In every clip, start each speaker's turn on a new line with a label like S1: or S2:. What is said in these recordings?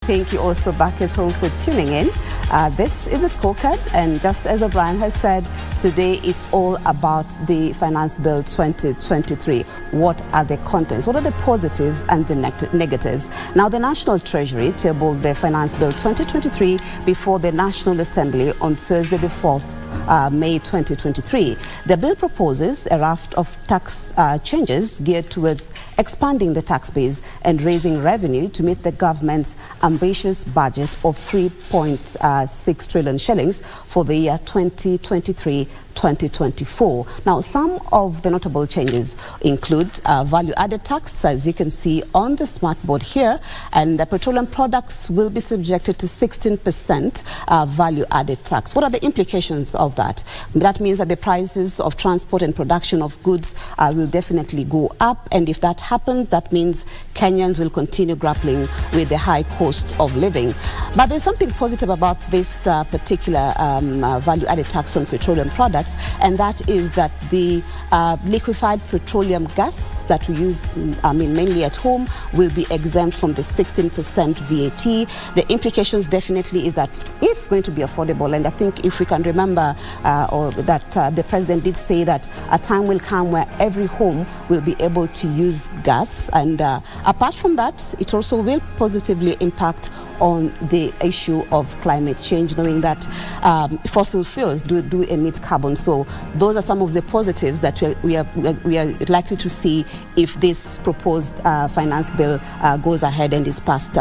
S1: thank you also back at home for tuning in. This is the scorecard, and just as O'Brien has said, today it's all about the Finance Bill 2023. What are the contents? What are the positives and the negatives? Now, the National Treasury tabled the Finance Bill 2023 before the National Assembly on Thursday the 4th May 2023. The bill proposes a raft of tax changes geared towards expanding the tax base and raising revenue to meet the government's ambitious budget of 3.6 trillion shillings for the year 2023-2024. Now, some of the notable changes include value-added tax, as you can see on the smart board here, and the petroleum products will be subjected to 16% value-added tax. What are the implications of that? That means that the prices of transport and production of goods will definitely go up, and if that happens, that means Kenyans will continue grappling with the high cost of living. But there's something positive about this particular value-added tax on petroleum products, and that is that the liquefied petroleum gas that we use, mainly at home, will be exempt from the 16% VAT. The implications definitely is that it's going to be affordable, and I think if we can remember the president did say that a time will come where every home will be able to use gas, and apart from that, it also will positively impact on the issue of climate change, knowing that fossil fuels do emit carbon. So those are some of the positives that we are likely to see if this proposed finance bill goes ahead and is passed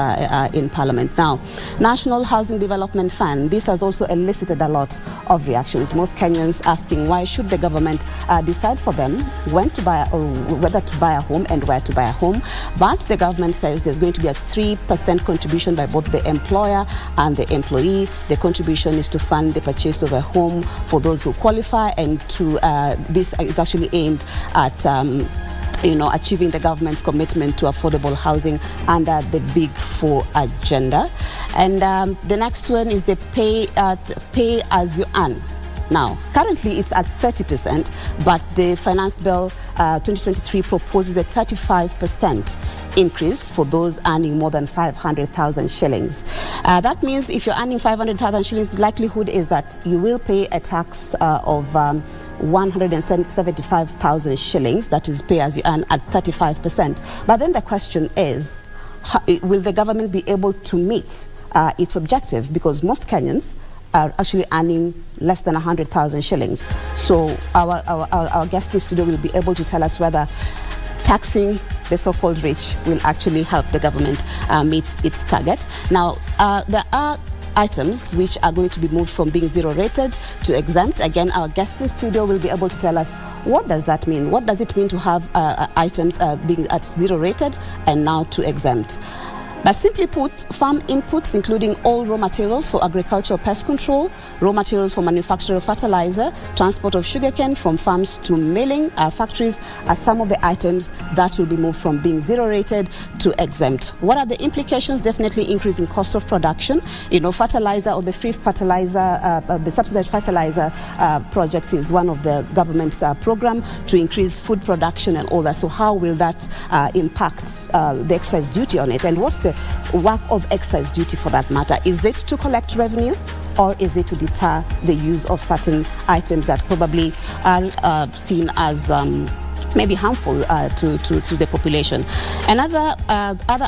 S1: in Parliament. Now, National Housing Development Fund, this has also elicited a lot of reactions. Most Kenyans asking why should the government decide for them when to buy or whether to buy a home and where to buy a home. But the government says there's going to be a 3% contribution by both the employer and the employee. The contribution is to fund the purchase of a home for those who qualify, and to this is actually aimed at achieving the government's commitment to affordable housing under the Big Four agenda. And the next one is the pay as you earn. Now, currently it's at 30%, but the Finance Bill 2023 proposes a 35% increase for those earning more than 500,000 shillings. That means if you're earning 500,000 shillings, the likelihood is that you will pay a tax of 175,000 shillings, that is pay as you earn at 35%. But then the question is, will the government be able to meet its objective? Because most Kenyans are actually earning less than 100,000 shillings. So our guest in studio will be able to tell us whether taxing the so-called rich will actually help the government meet its target. Now, there are items which are going to be moved from being zero rated to exempt. Again, our guest in studio will be able to tell us what does that mean? What does it mean to have items being at zero rated and now to exempt? But simply put, farm inputs, including all raw materials for agricultural pest control, raw materials for manufacture of fertilizer, transport of sugarcane from farms to milling factories, are some of the items that will be moved from being zero rated to exempt. What are the implications? Definitely increasing cost of production. Fertilizer, or the free fertilizer, the subsidized fertilizer project is one of the government's program to increase food production and all that. So how will that impact the excise duty on it? And what's the work of excise duty for that matter? Is it to collect revenue, or is it to deter the use of certain items that probably are seen as maybe harmful to the population? And other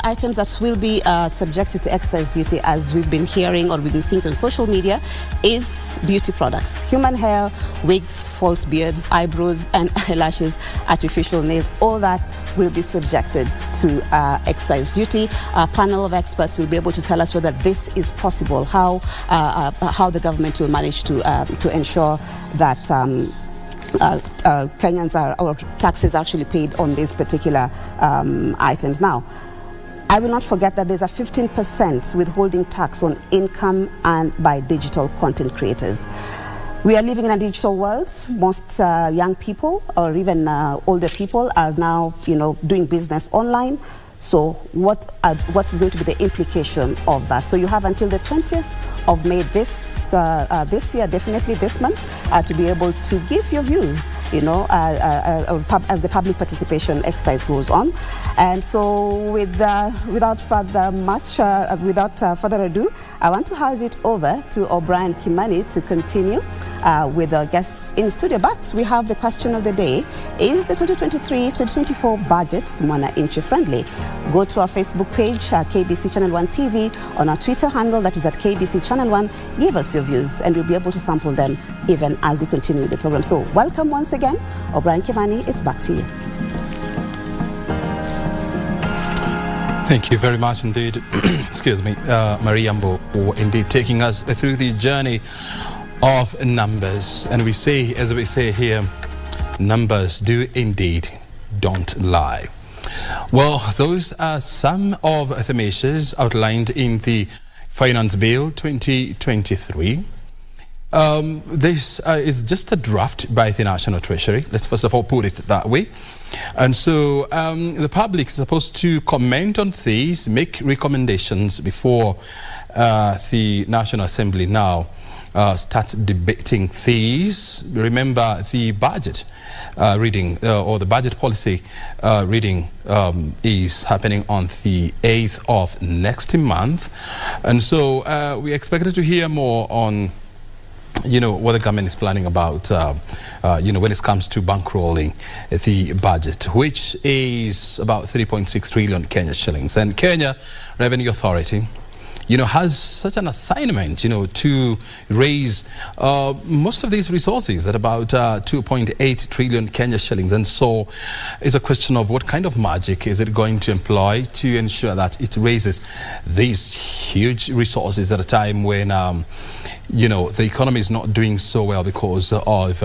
S1: items that will be subjected to excise duty, as we've been hearing or we've been seeing on social media, is beauty products. Human hair, wigs, false beards, eyebrows and eyelashes, artificial nails, all that will be subjected to excise duty. A panel of experts will be able to tell us whether this is possible, how the government will manage to ensure that Kenyans or taxes are actually paid on these particular items. Now, I will not forget that there's a 15% withholding tax on income earned by digital content creators. We are living in a digital world. Most young people or even older people are now, doing business online. So what is going to be the implication of that? So you have until the 20th of May this year, definitely this month, to be able to give your views, you know, as the public participation exercise goes on. And so without further ado, I want to hand it over to O'Brien Kimani to continue with our guests in studio. But we have the question of the day: is the 2023-2024 budget mwana-inchi friendly? Go to our Facebook page, KBC Channel 1 TV, on our Twitter handle, that is at KBC Channel 1. Give us your views and we'll be able to sample them even as you continue the program. So welcome once again. O'Brien Kimani, it's back to you.
S2: Thank you very much indeed, excuse me, Mariambo, for indeed taking us through the journey of numbers. And we say, as we say here, numbers do indeed don't lie. Well, those are some of the measures outlined in the Finance Bill 2023. This is just a draft by the National Treasury. Let's first of all put it that way. And so the public is supposed to comment on these, make recommendations before the National Assembly now starts debating these. Remember, the budget reading or the budget policy reading is happening on the 8th of next month. And so we expected to hear more on, you know, what the government is planning about, you know, when it comes to bankrolling the budget, which is about 3.6 trillion Kenya shillings. And Kenya Revenue Authority, you know, has such an assignment, you know, to raise most of these resources at about 2.8 trillion Kenya shillings. And so it's a question of what kind of magic is it going to employ to ensure that it raises these huge resources at a time when you know, the economy is not doing so well because of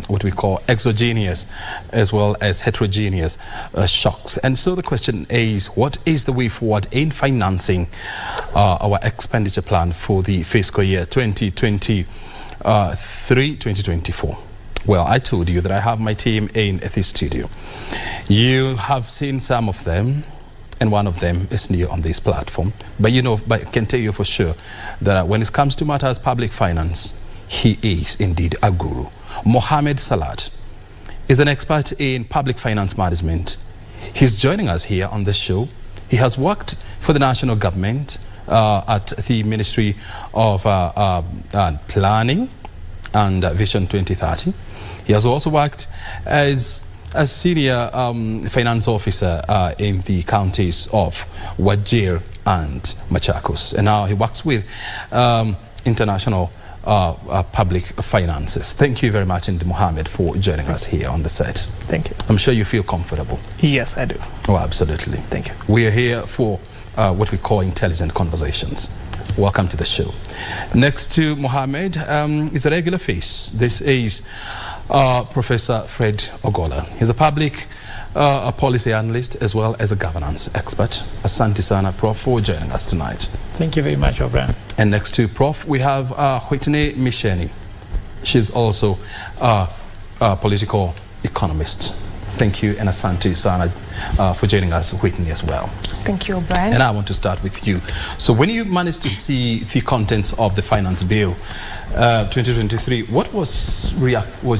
S2: what we call exogenous as well as heterogeneous shocks. And so the question is, what is the way forward in financing our expenditure plan for the fiscal year 2023-2024? Well, I told you that I have my team in the studio. You have seen some of them, and one of them is new on this platform. But you know, but I can tell you for sure that when it comes to matters public finance, he is indeed a guru. Mohammed Salat is an expert in public finance management. He's joining us here on this show. He has worked for the national government at the Ministry of Planning and Vision 2030. He has also worked as a senior finance officer in the counties of Wajir and Machakos. And now he works with international public finances. Thank you very much, Indy Mohammed, for joining us here on the set.
S3: Thank you.
S2: I'm sure you feel comfortable.
S3: Yes, I do.
S2: Oh, absolutely.
S3: Thank you.
S2: We are here for what we call intelligent conversations. Welcome to the show. Next to Mohammed is a regular face. This is Professor Fred Ogola. He's a public policy analyst as well as a governance expert. Asante sana, Prof, for joining us tonight.
S3: Thank you very much, O'Brien.
S2: And next to Prof, we have Whitney Misheni. She's also a political economist. Thank you, and Asante sana for joining us, Whitney, as well.
S4: Thank you, O'Brien.
S2: And I want to start with you. So when you managed to see the contents of the Finance Bill 2023, what was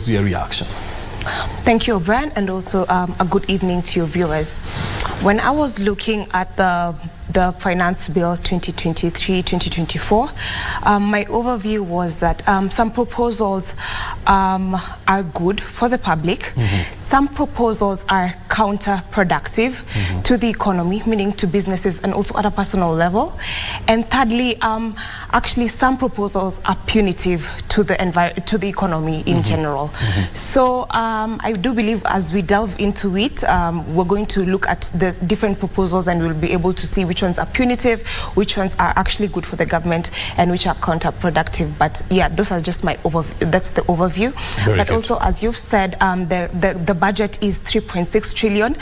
S2: your reaction?
S4: Thank you, O'Brien, and also a good evening to your viewers. When I was looking at the Finance Bill 2023-2024, my overview was that some proposals are good for the public. Mm-hmm. Some proposals are counterproductive to the economy, meaning to businesses and also at a personal level. And thirdly, actually some proposals are punitive to the economy in general. So I do believe as we delve into it, we're going to look at the different proposals and we'll be able to see which ones are punitive, which ones are actually good for the government, and which are counterproductive. But yeah, those are just my overview. That's the overview. But also, as you've said, the budget is 3.6 trillion.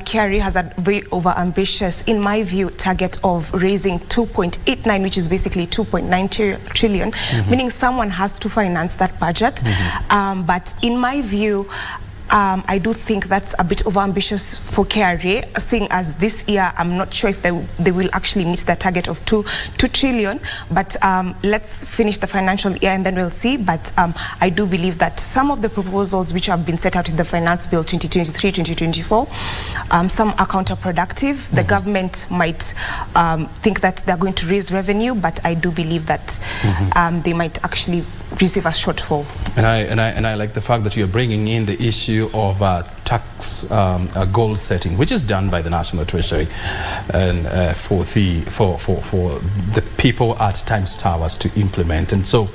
S4: Kerry has a very over-ambitious, in my view, target of raising 2.89, which is basically 2.9 trillion, meaning someone has to finance that budget. But in my view, I do think that's a bit overambitious for KRA, seeing as this year I'm not sure if they will actually meet the target of 2 trillion, but let's finish the financial year and then we'll see. But I do believe that some of the proposals which have been set out in the Finance Bill 2023-2024, some are counterproductive. The government might think that they're going to raise revenue, but I do believe that they might actually receive a shortfall.
S2: And I like the fact that you're bringing in the issue of tax goal setting, which is done by the National Treasury, and for the people at Times Towers to implement. And so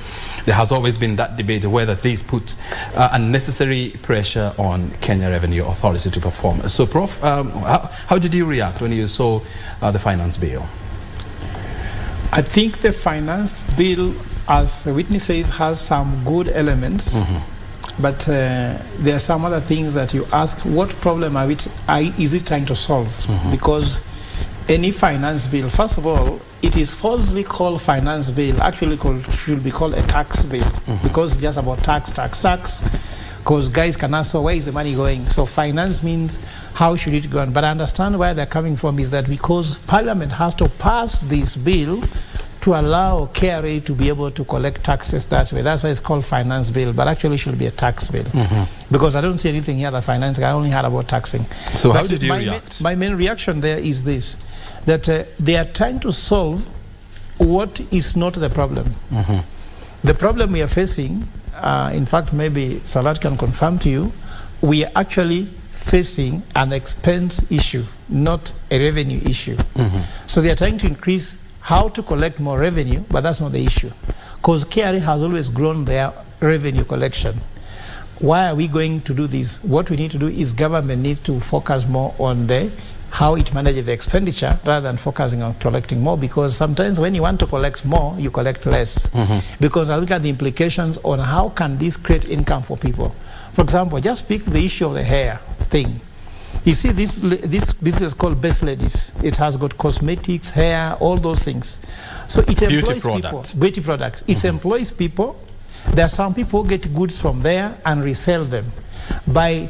S2: there has always been that debate whether these put unnecessary pressure on Kenya Revenue Authority to perform. So, Prof, how did you react when you saw the finance bill?
S3: I think the finance bill, as Whitney says, has some good elements, but there are some other things that you ask, what problem is it trying to solve? Because any finance bill, first of all, it is falsely called finance bill, actually should be called a tax bill, because it's just about tax, because guys can ask, so where is the money going? So finance means how should it go on? But I understand where they're coming from is that because Parliament has to pass this bill to allow KRA to be able to collect taxes that way. That's why it's called finance bill, but actually it should be a tax bill. Because I don't see anything here that finance, I only heard about taxing.
S2: So how did you react?
S3: My main reaction there is this, that they are trying to solve what is not the problem. The problem we are facing, in fact, maybe Salat can confirm to you, we are actually facing an expense issue, not a revenue issue. So they are trying to increase how to collect more revenue, but that's not the issue. Because KRA has always grown their revenue collection. Why are we going to do this? What we need to do is government needs to focus more on how it manages the expenditure rather than focusing on collecting more, because sometimes when you want to collect more, you collect less. Because I look at the implications on how can this create income for people. For example, just pick the issue of the hair thing. You see, this business called Best Ladies. It has got cosmetics, hair, all those things. So it employs people. Beauty products. It employs people. There are some people who get goods from there and resell them. By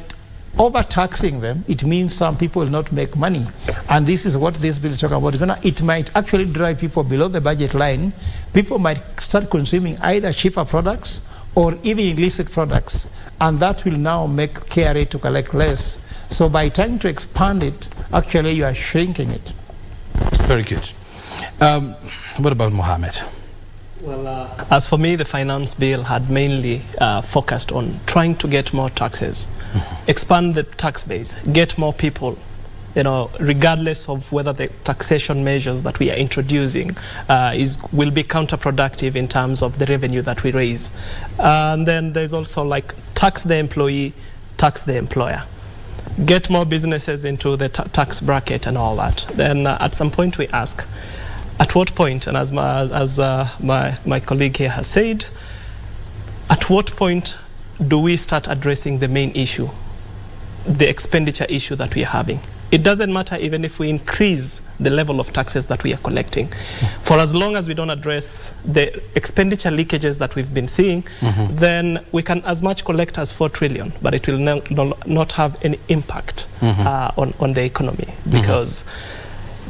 S3: overtaxing them, it means some people will not make money. And this is what this bill is talking about. It might actually drive people below the budget line. People might start consuming either cheaper products or even illicit products. And that will now make KRA to collect less. So by trying to expand it, actually you are shrinking it.
S2: Very good. What about Mohammed?
S5: Well, as for me, the finance bill had mainly focused on trying to get more taxes, expand the tax base, get more people, regardless of whether the taxation measures that we are introducing will be counterproductive in terms of the revenue that we raise. And then there's also like tax the employee, tax the employer. Get more businesses into the tax bracket and all that. Then at some point we ask, at what point, and as my colleague here has said, at what point do we start addressing the main issue, the expenditure issue that we are having? It doesn't matter even if we increase the level of taxes that we are collecting. For as long as we don't address the expenditure leakages that we've been seeing, then we can as much collect as 4 trillion, but it will not have any impact on the economy, because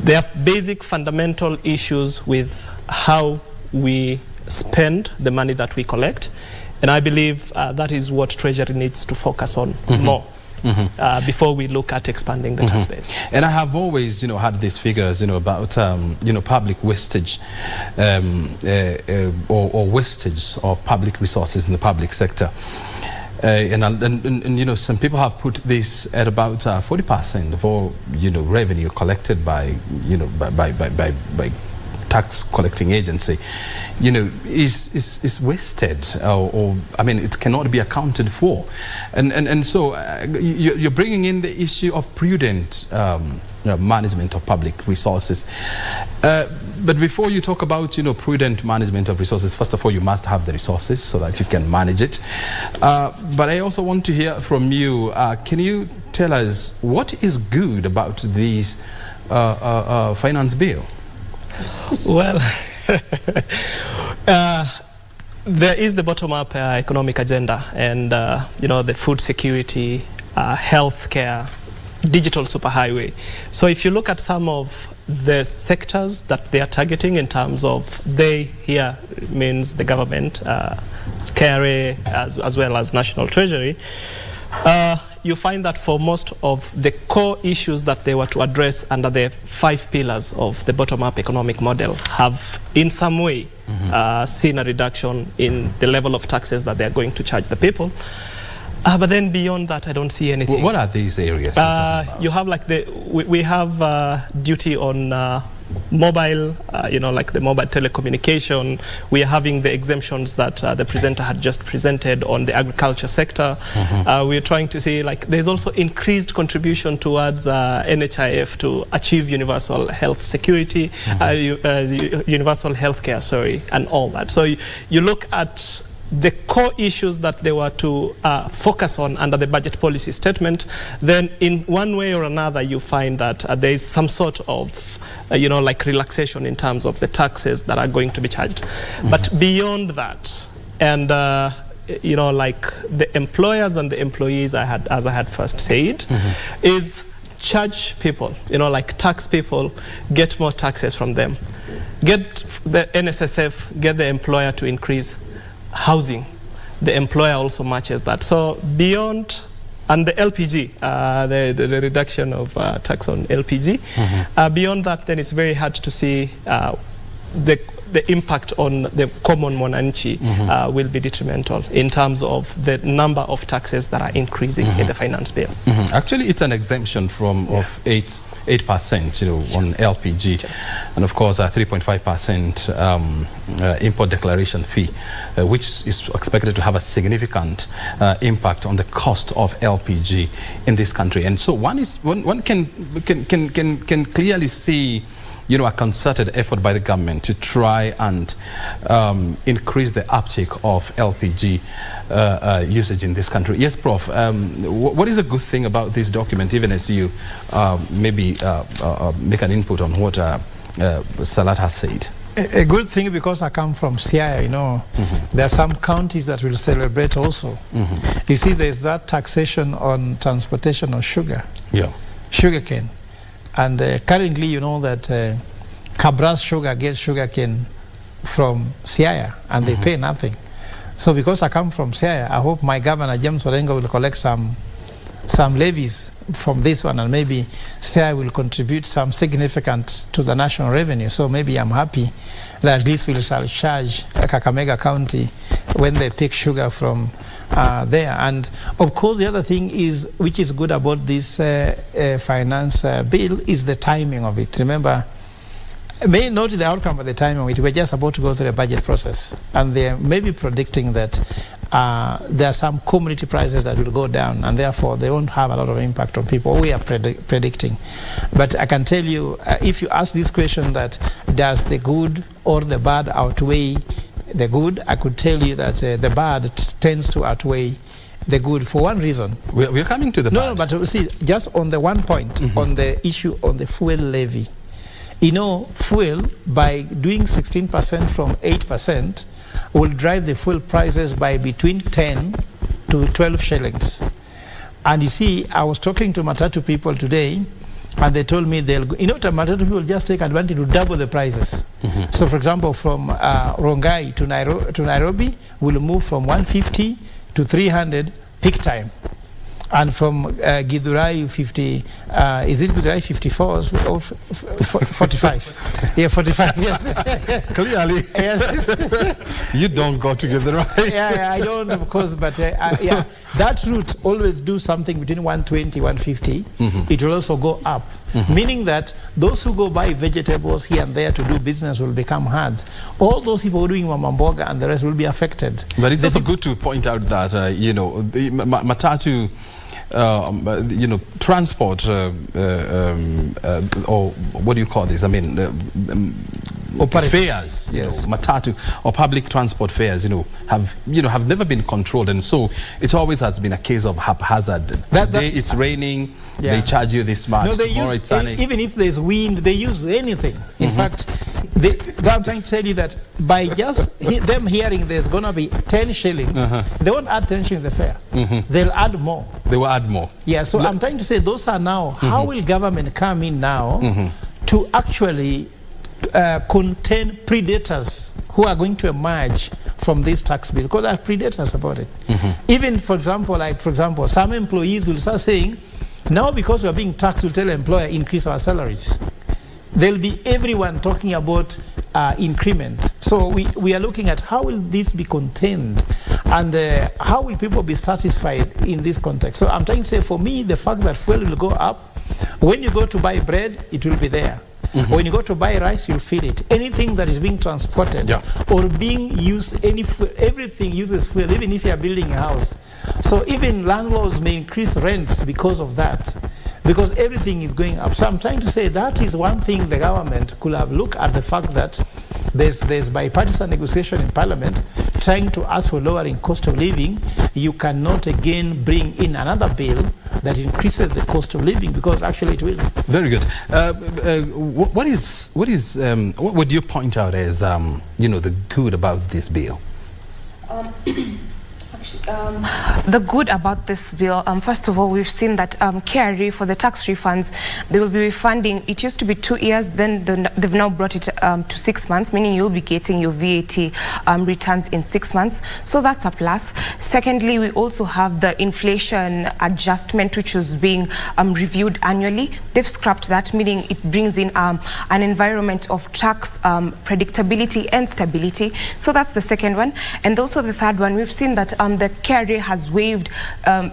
S5: there are basic fundamental issues with how we spend the money that we collect. And I believe that is what Treasury needs to focus on more. Before we look at expanding the tax base.
S2: And I have always, had these figures, about, public wastage or wastage of public resources in the public sector. And some people have put this at about 40% of all, revenue collected by tax collecting agency, is wasted, or I mean, it cannot be accounted for, and so you're bringing in the issue of prudent management of public resources. But before you talk about prudent management of resources, first of all, you must have the resources so that you can manage it. But I also want to hear from you. Can you tell us what is good about this finance bill?
S5: Well, there is the bottom-up economic agenda, and the food security healthcare, digital superhighway. So if you look at some of the sectors that they are targeting in terms of they here means the government, KRA as well as National Treasury, you find that for most of the core issues that they were to address under the 5 pillars of the bottom-up economic model have in some way seen a reduction in the level of taxes that they are going to charge the people. But then beyond that, I don't see anything.
S2: What are these areas?
S5: You have like we have duty on mobile, like the mobile telecommunication. We are having the exemptions that the presenter had just presented on the agriculture sector. We're trying to see like there's also increased contribution towards NHIF to achieve universal health security, universal healthcare, sorry, and all that. So you look at the core issues that they were to focus on under the budget policy statement, then in one way or another you find that there is some sort of like relaxation in terms of the taxes that are going to be charged. But beyond that, and like the employers and the employees, as I had first said, is charge people, like tax people, get more taxes from them. Get the NSSF, get the employer to increase housing. The employer also matches that. So beyond, and the LPG, the reduction of tax on LPG, beyond that, then it's very hard to see the impact on the common mwananchi will be detrimental in terms of the number of taxes that are increasing in the finance bill.
S2: Actually, it's an exemption from of 8% on LPG, and of course a 3.5% import declaration fee, which is expected to have a significant impact on the cost of LPG in this country. And so one can clearly see a concerted effort by the government to try and increase the uptake of LPG usage in this country. Yes, Prof, what is a good thing about this document, even as you maybe make an input on what Salat has said?
S3: A good thing, because I come from Siaya, there are some counties that will celebrate also. You see, there's that taxation on transportation of sugar, sugarcane. And currently, you know that Cabras Sugar gets sugarcane from Siaya, and they pay nothing. So because I come from Siaya, I hope my governor, James Orengo, will collect some levies from this one, and maybe Siaya will contribute some significant to the national revenue. So maybe I'm happy that at least we shall charge Kakamega County when they pick sugar from there. And of course, the other thing is, which is good about this finance bill, is the timing of it. Remember, may not the outcome of the timing of it. We're just about to go through the budget process, and they may be predicting that there are some commodity prices that will go down, and therefore they won't have a lot of impact on people. We are predicting. But I can tell you, if you ask this question, that does the good or the bad outweigh the good, I could tell you that the bad tends to outweigh the good for one reason.
S2: We're coming to the bad.
S3: No, but see, just on the one point, on the issue on the fuel levy. Fuel, by doing 16% from 8%, will drive the fuel prices by between 10 to 12 shillings. And you see, I was talking to Matatu people today, and they told me Matatu people just take advantage to double the prices. So, for example, from Rongai to Nairobi, we'll move from 150 to 300 peak time. And from Githurai 50, is it Githurai 54 or 45? Yeah, 45, yes.
S2: Clearly.
S3: Yes.
S2: You don't go to Githurai.
S3: Yeah, I don't, of course, but yeah, that route always do something between 120, 150. It will also go up, meaning that those who go buy vegetables here and there to do business will become hard. All those people doing Mamamboga and the rest will be affected.
S2: But it's also good to point out that, the Matatu, transport, or what do you call this? I mean, fares, Matatu or public transport fares, have never been controlled, and so it always has been a case of haphazard. Today it's raining, they charge you this much. Tomorrow it's sunny.
S3: Even if there's wind, they use anything. In fact, I'm trying to tell you that by just them hearing there's going to be 10 shillings, they won't add 10 shillings the fare. They'll add more.
S2: They will add more.
S3: Yeah, so I'm trying to say those are now, how will government come in now to actually contain predators who are going to emerge from this tax bill? Because there are predators about it. Even, for example, some employees will start saying, now because we are being taxed, we'll tell the employer, increase our salaries. There'll be everyone talking about increment. So we are looking at how will this be contained, and how will people be satisfied in this context. So I'm trying to say, for me, the fact that fuel will go up, when you go to buy bread, it will be there. When you go to buy rice, you'll feel it. Anything that is being transported or being used, everything uses fuel, even if you are building a house. So even landlords may increase rents because of that, because everything is going up. So I'm trying to say that is one thing the government could have looked at, the fact that there's bipartisan negotiation in Parliament trying to ask for lowering cost of living. You cannot again bring in another bill that increases the cost of living, because actually it will.
S2: Very good. What would you point out as the good about this bill?
S4: The good about this bill, first of all, we've seen that KRA, for the tax refunds, they will be refunding. It used to be 2 years, then they've now brought it to 6 months, meaning you'll be getting your VAT returns in 6 months. So that's a plus. Secondly, we also have the inflation adjustment, which was being reviewed annually. They've scrapped that, meaning it brings in an environment of tax predictability and stability. So that's the second one. And also the third one, we've seen that the KRA has waived,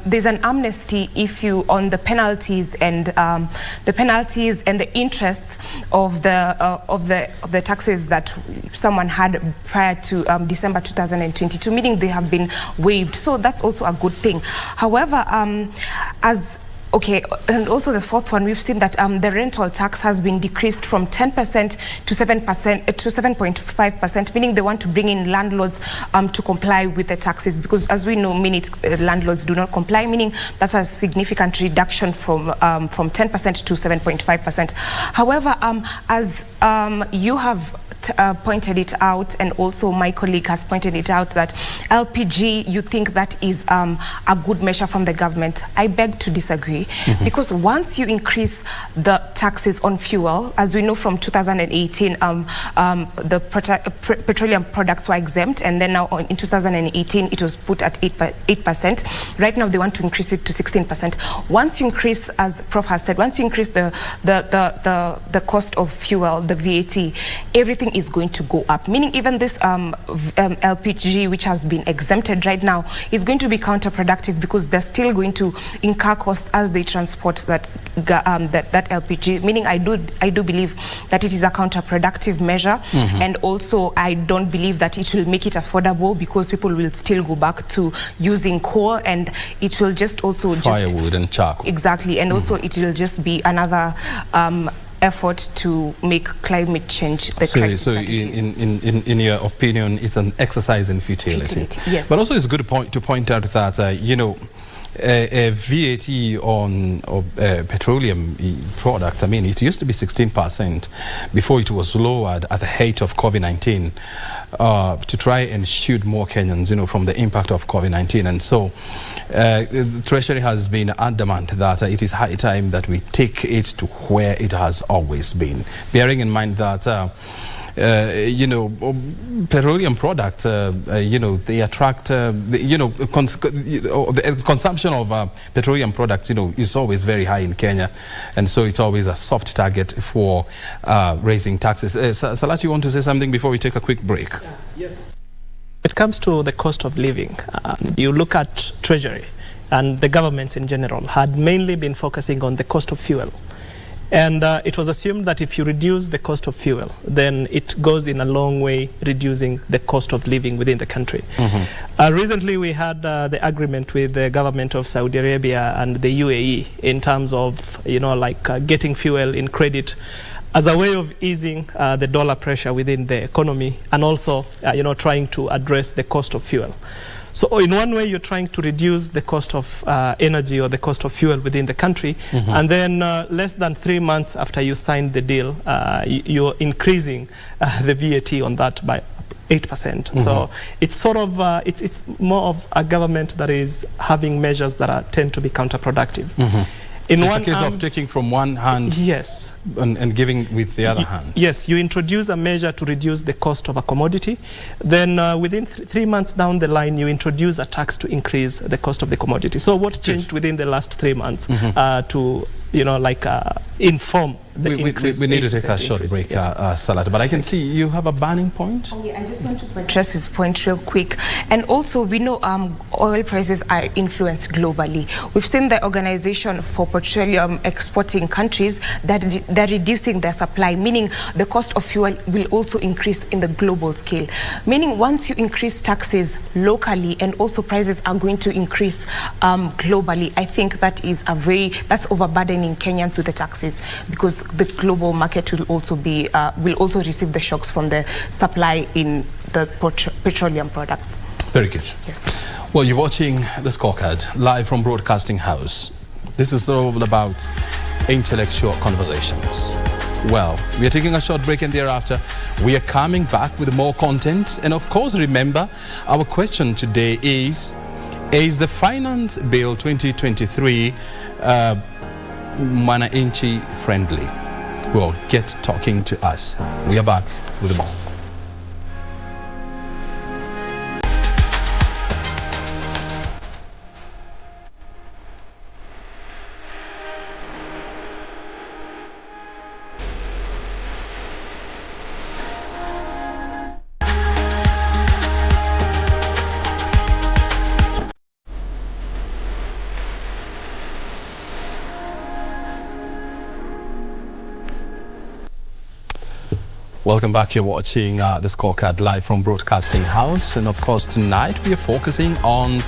S4: there's an amnesty if you on the penalties and the interests of the taxes that someone had prior to December 2022, meaning they have been waived. So that's also a good thing. However, and also the fourth one, we've seen that the rental tax has been decreased from 10% to 7% to 7.5%, meaning they want to bring in landlords to comply with the taxes, because as we know, many landlords do not comply, meaning that's a significant reduction from 10% to 7.5%. However, as you have pointed it out, and also my colleague has pointed it out, that LPG, you think that is a good measure from the government. I beg to disagree, because once you increase the taxes on fuel, as we know from 2018, the petroleum products were exempt, and then now in 2018 it was put at 8%. Right now they want to increase it to 16%. Once you increase, as Prof has said, once you increase the cost of fuel, the VAT, everything is going to go up, meaning even this LPG, which has been exempted right now, is going to be counterproductive, because they're still going to incur costs as they transport that LPG, meaning I do believe that it is a counterproductive measure. And also I don't believe that it will make it affordable, because people will still go back to using coal, and it will just also
S2: firewood and charcoal.
S4: Exactly, and also it will just be another effort to make climate change the crisis.
S2: So in your opinion, it's an exercise in futility.
S4: Yes.
S2: But also it's good to point out that a VAT on petroleum products, I mean, it used to be 16% before it was lowered at the height of COVID-19 to try and shield more Kenyans, from the impact of COVID-19. And so the Treasury has been adamant that it is high time that we take it to where it has always been, bearing in mind that petroleum products, they attract, the consumption of petroleum products, is always very high in Kenya, and so it's always a soft target for raising taxes. Salat, you want to say something before we take a quick break?
S5: Yes. When it comes to the cost of living, you look at Treasury, and the governments in general had mainly been focusing on the cost of fuel. And it was assumed that if you reduce the cost of fuel, then it goes in a long way reducing the cost of living within the country. Recently, we had the agreement with the government of Saudi Arabia and the UAE in terms of, getting fuel in credit as a way of easing the dollar pressure within the economy, and also, trying to address the cost of fuel. So in one way, you're trying to reduce the cost of energy or the cost of fuel within the country, and then less than 3 months after you signed the deal, you're increasing the VAT on that by 8%. So it's sort of, it's more of a government that is having measures that tend to be counterproductive.
S2: In one, it's a case of taking from one hand,
S5: yes,
S2: and giving with the other hand.
S5: Yes, you introduce a measure to reduce the cost of a commodity. Then within 3 months down the line, you introduce a tax to increase the cost of the commodity. So what changed within the last 3 months to, you know, like inform the increase?
S2: We need to take a short break, Salat. But I can see you have a burning point.
S4: Oh, yeah, I just want to address this point real quick. And also, we know oil prices are influenced globally. We've seen the Organization for Petroleum Exporting Countries that they're reducing their supply, meaning the cost of fuel will also increase in the global scale. Meaning once you increase taxes locally and also prices are going to increase globally, I think that is that's overburdening Kenyans with the taxes, because the global market will also be will also receive the shocks from the supply in the petroleum products.
S2: Very good.
S4: Yes.
S2: Well, you're watching The Scorecard live from Broadcasting House. This is all about intellectual conversations. Well, we are taking a short break, and thereafter we are coming back with more content. And of course, remember, our question today is the Finance Bill 2023 Mwananchi friendly? Well, get talking to us. We are back with more. Welcome back. You're watching The Scorecard live from Broadcasting House. And of course, tonight we are focusing on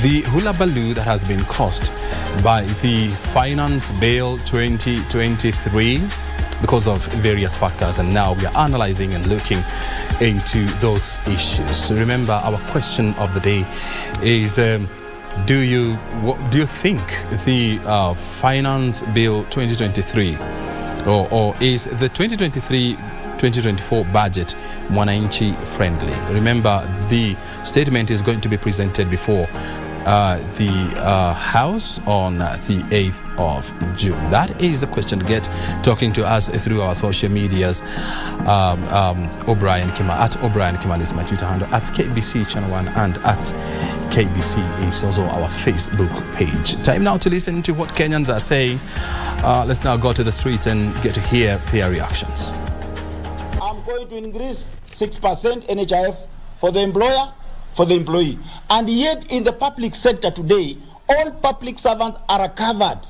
S2: the hula baloo that has been caused by the Finance Bill 2023 because of various factors. And now we are analyzing and looking into those issues. Remember, our question of the day is, do you think the Finance Bill 2023 or is the 2023-2024 budget Mwananchi friendly? Remember, the statement is going to be presented before the House on the 8th of June. That is the question. Get talking to us through our social medias. O'Brien Kima, at O'Brien Kima is my Twitter handle, at KBC Channel 1, and at KBC is also our Facebook page. Time now to listen to what Kenyans are saying. Let's now go to the streets and get to hear their reactions.
S6: I'm going to increase 6% NHIF for the employer, for the employee. And yet in the public sector today, all public servants are covered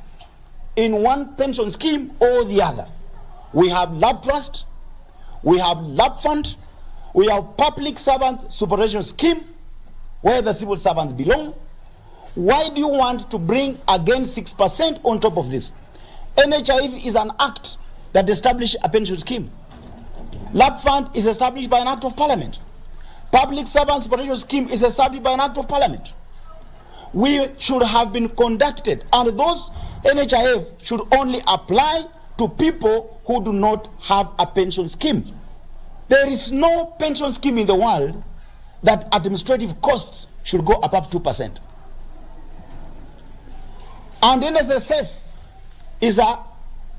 S6: in one pension scheme or the other. We have lab trust, we have lab fund, we have public servant superannuation scheme where the civil servants belong. Why do you want to bring again 6% on top of this? NHIF is an act that establishes a pension scheme. Lab fund is established by an act of parliament. Public servant superannuation scheme is established by an act of parliament. We should have been conducted, and those NHIF should only apply to people who do not have a pension scheme. There is no pension scheme in the world that administrative costs should go above 2%. And NSSF is a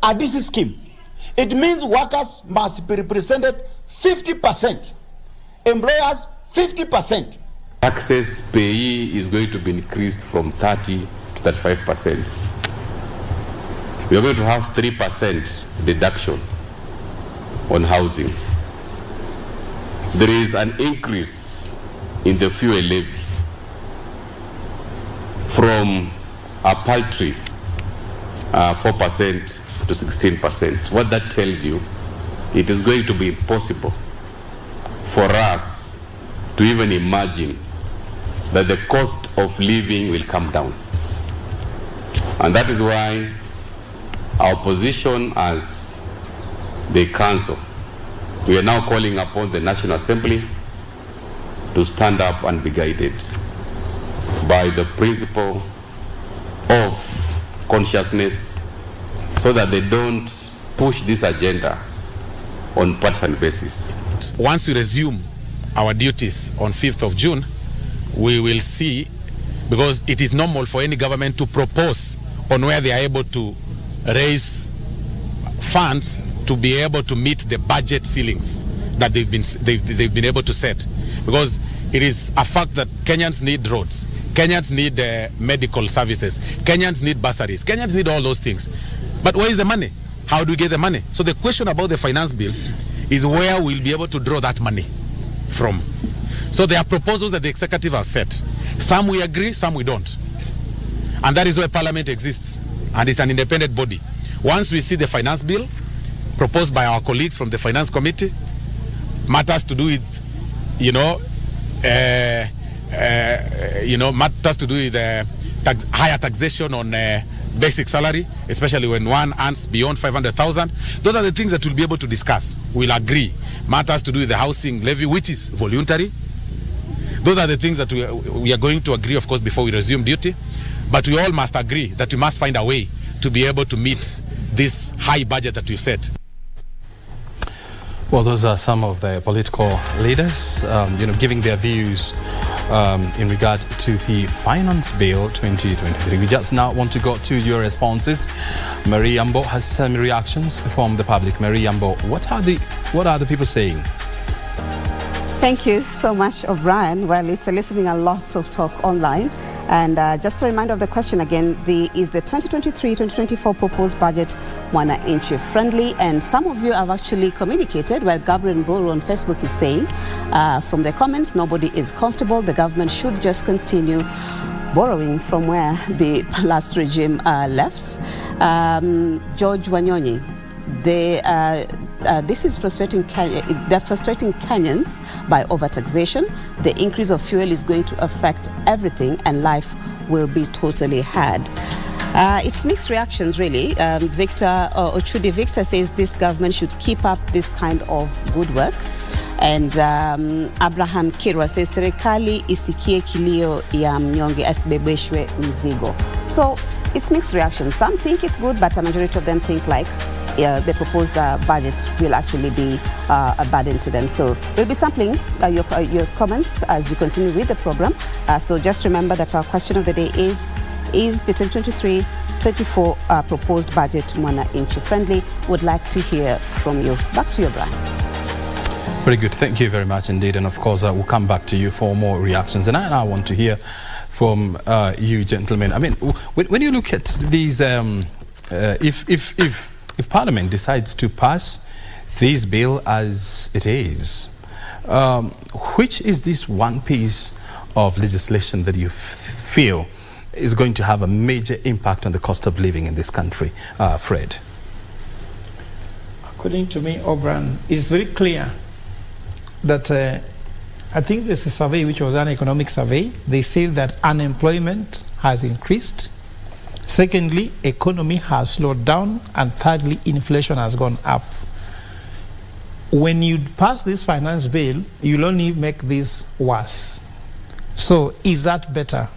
S6: DC scheme. It means workers must be represented 50%, employers 50%.
S7: Taxes payee is going to be increased from 30 to 35%. We are going to have 3% deduction on housing. There is an increase in the fuel levy from a paltry 4% to 16%. What that tells you, it is going to be impossible for us to even imagine that the cost of living will come down. And that is why our position as the council, we are now calling upon the National Assembly to stand up and be guided by the principle of consciousness so that they don't push this agenda on partisan basis.
S8: Once we resume our duties on 5th of June, we will see, because it is normal for any government to propose on where they are able to raise funds to be able to meet the budget ceilings that they've been able to set, because it is a fact that Kenyans need roads, Kenyans need medical services, Kenyans need bursaries, Kenyans need all those things. But where is the money? How do we get the money? So the question about the finance bill is where we'll be able to draw that money from. So there are proposals that the executive has set. Some we agree, some we don't. And that is why Parliament exists, and it's an independent body. Once we see the finance bill proposed by our colleagues from the Finance Committee, matters to do with, matters to do with higher taxation on basic salary, especially when one earns beyond 500,000. Those are the things that we'll be able to discuss. We'll agree. Matters to do with the housing levy, which is voluntary. Those are the things that we are going to agree, of course, before we resume duty. But we all must agree that we must find a way to be able to meet this high budget that we've set.
S2: Well, those are some of the political leaders, giving their views in regard to the Finance Bill 2023. We just now want to go to your responses. Marie Yambo has some reactions from the public. Marie Yambo, what are the people saying?
S1: Thank you so much, O'Brien. Well, it's eliciting a lot of talk online. And just a reminder of the question again, is the 2023-2024 proposed budget wananchi friendly? And some of you have actually communicated. Well, Gabriel Mburu on Facebook is saying, from the comments, nobody is comfortable. The government should just continue borrowing from where the last regime left. George Wanyonyi, this is frustrating. They're frustrating Kenyans by overtaxation. The increase of fuel is going to affect everything, and life will be totally hard. It's mixed reactions, really. Victor says this government should keep up this kind of good work. And Abraham Kirwa says serikali isikie kilio ya mnyonge asibebeshwe mzigo. So it's mixed reactions. Some think it's good, but a majority of them think like the proposed budget will actually be a burden to them. So we'll be sampling your comments as we continue with the program. So just remember that our question of the day is the 2023-24 proposed budget wananchi friendly? Would like to hear from you. Back to you, Brian.
S2: Very good. Thank you very much indeed. And of course, we'll come back to you for more reactions. And I want to hear from you, gentlemen. I mean, when you look at these, if Parliament decides to pass this bill as it is, which is this one piece of legislation that you feel is going to have a major impact on the cost of living in this country? Fred?
S3: According to me, O'Brien, it's very clear that I think there's a survey which was an economic survey. They say that unemployment has increased. Secondly, economy has slowed down. And thirdly, inflation has gone up. When you pass this finance bill, you'll only make this worse. So is that better?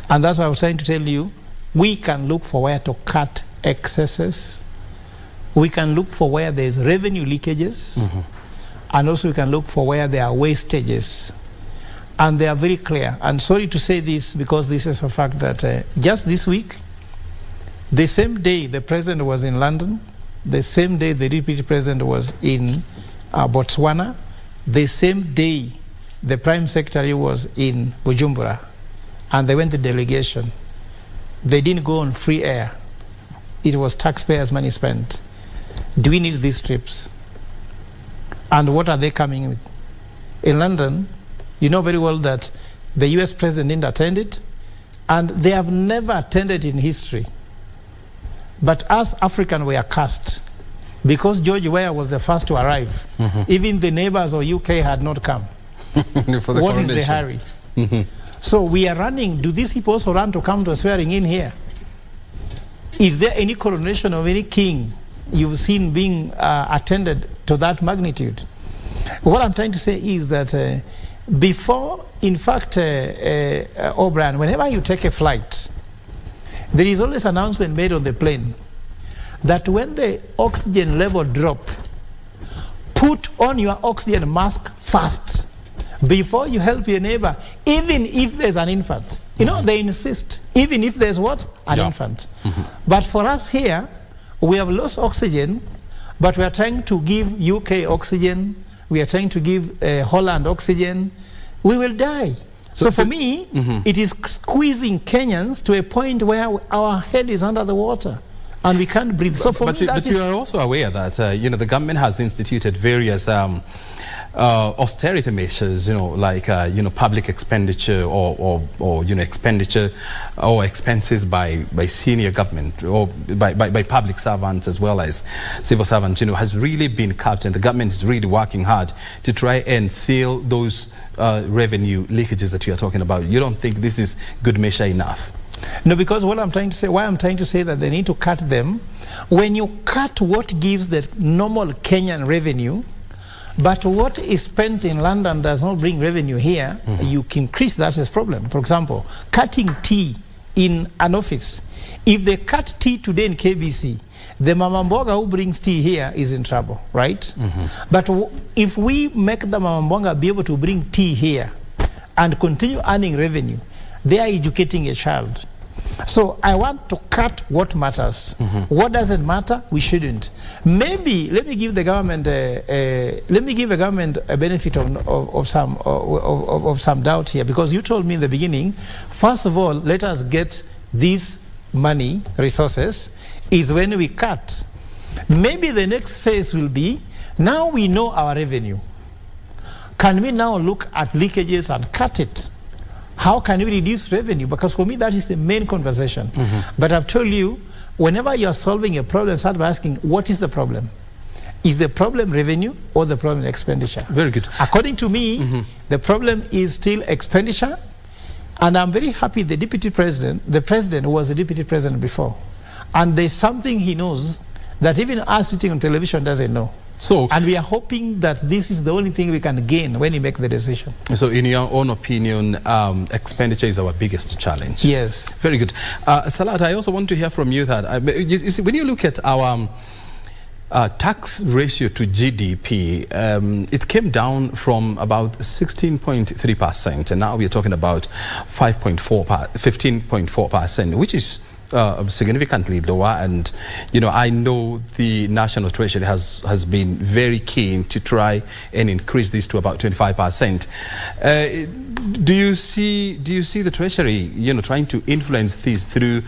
S3: And that's what I was trying to tell you. We can look for where to cut excesses. We can look for where there's revenue leakages. Mm-hmm. And also we can look for where there are wastages. And they are very clear. And sorry to say this, because this is a fact that just this week, the same day the president was in London, the same day the deputy president was in Botswana, the same day the prime secretary was in Bujumbura, and they went to delegation. They didn't go on free air. It was taxpayers' money spent. Do we need these trips? And what are they coming with? In London, you know very well that the US president didn't attend it, and they have never attended in history. But us Africans were cursed because George Weah was the first to arrive. Mm-hmm. Even the neighbors of UK had not come. What is the hurry? Mm-hmm. So we are running. Do these people also run to come to a swearing in here? Is there any coronation of any king you've seen being attended to that magnitude? What I'm trying to say is that before, in fact, O'Brien, whenever you take a flight, there is always an announcement made on the plane that when the oxygen level drop, put on your oxygen mask fast. before you help your neighbor, even if there's an infant. You know, they insist, even if there's what? An infant. But for us here, we have lost oxygen, but we are trying to give UK oxygen, we are trying to give Holland oxygen. We will die. So for me, it is squeezing Kenyans to a point where our head is under the water and we can't breathe. So for me,
S2: but you are also aware that you know, the government has instituted various austerity measures, you know, like you know, public expenditure or you know, expenditure or expenses by senior government or by public servants as well as civil servants, you know, has really been capped, and the government is really working hard to try and seal those revenue leakages that you are talking about. You don't think this is good measure enough?
S3: No, because what I'm trying to say, why I'm trying to say that they need to cut them, when you cut what gives the normal Kenyan revenue, but what is spent in London does not bring revenue here, you can increase that as problem. For example, cutting tea in an office. If they cut tea today in KBC, the mama mboga who brings tea here is in trouble, right? But if we make the mama mboga be able to bring tea here and continue earning revenue, they are educating a child. So I want to cut what matters. What doesn't matter, we shouldn't. Maybe let me give the government a benefit of some doubt here, because you told me in the beginning, first of all, let us get these money resources is when we cut. Maybe the next phase will be, now we know our revenue, can we now look at leakages and cut it? How can we reduce revenue? Because for me, that is the main conversation. But I've told you, whenever you're solving a problem, start by asking, what is the problem? Is the problem revenue or the problem expenditure?
S2: Very good.
S3: According to me, the problem is still expenditure. And I'm very happy the president who was the deputy president before. And there's something he knows that even us sitting on television doesn't know.
S2: So,
S3: and we are hoping that this is the only thing we can gain when we make the decision. So
S2: in your own opinion, expenditure is our biggest challenge?
S3: Yes.
S2: Very good. Salat, I also want to hear from you that you see, when you look at our tax ratio to GDP, it came down from about 16.3%, and now we're talking about 15.4%, which is significantly lower. And you know, I know the National Treasury has been very keen to try and increase this to about 25%. Do you see the Treasury, you know, trying to influence this through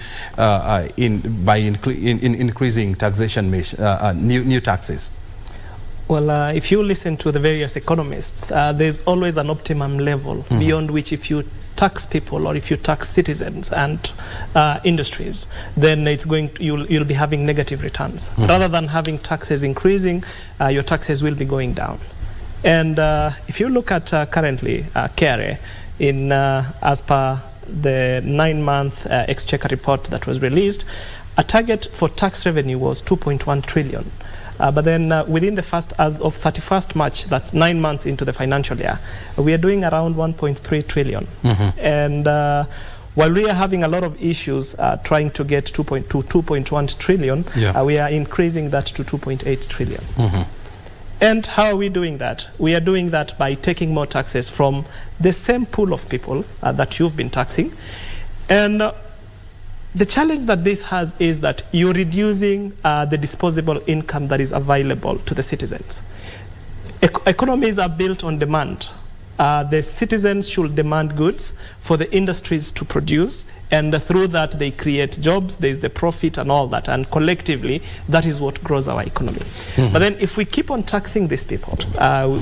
S2: increasing taxation, new taxes?
S5: Well, if you listen to the various economists, there's always an optimum level beyond which, if you tax people or if you tax citizens and industries, then it's you'll be having negative returns. Rather than having taxes increasing, your taxes will be going down. And if you look at currently KRA, as per the 9-month exchequer report that was released, a target for tax revenue was 2.1 trillion. But then within the as of 31st March, that's 9 months into the financial year, we are doing around 1.3 trillion. And while we are having a lot of issues trying to get 2.1 trillion, we are increasing that to 2.8 trillion. And how are we doing that? We are doing that by taking more taxes from the same pool of people that you've been taxing. And the challenge that this has is that you're reducing the disposable income that is available to the citizens. Economies are built on demand. The citizens should demand goods for the industries to produce, and through that they create jobs, there's the profit and all that, and collectively that is what grows our economy. But then if we keep on taxing these people,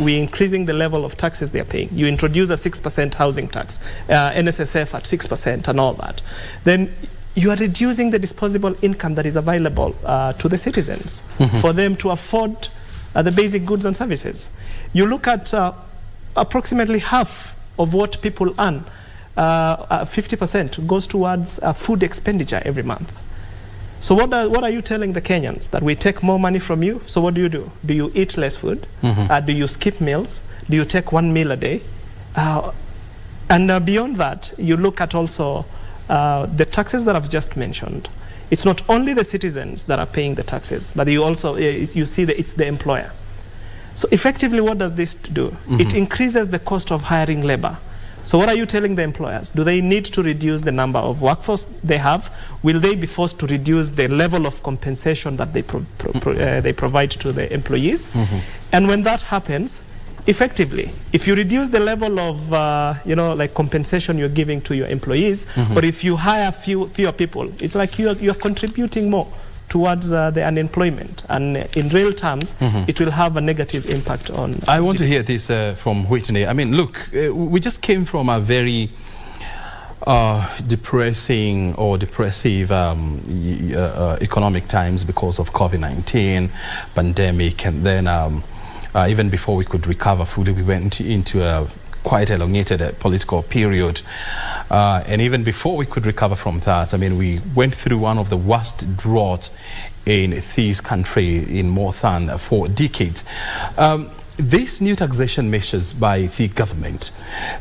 S5: we're increasing the level of taxes they're paying. You introduce a 6% housing tax, NSSF at 6% and all that, then you are reducing the disposable income that is available to the citizens for them to afford the basic goods and services. You look at approximately half of what people earn, 50% goes towards food expenditure every month. So what are you telling the Kenyans? That we take more money from you, so what do? Do you eat less food? Do you skip meals? Do you take 1 meal a day? And beyond that, you look at also the taxes that I've just mentioned. It's not only the citizens that are paying the taxes, but you also you see that it's the employer. So effectively, what does this do? It increases the cost of hiring labor. So what are you telling the employers? Do they need to reduce the number of workforce they have? Will they be forced to reduce the level of compensation that they provide to the employees? And when that happens, effectively, if you reduce the level of like compensation you're giving to your employees, or if you hire fewer people, it's like you're contributing more towards the unemployment, and in real terms, it will have a negative impact on.
S2: I want to hear this from Whitney. I mean, look, we just came from a very depressive economic times because of COVID-19 pandemic, and then even before we could recover fully, we went into a quite elongated political period. And even before we could recover from that, I mean, we went through one of the worst droughts in this country in more than 4 decades. These new taxation measures by the government,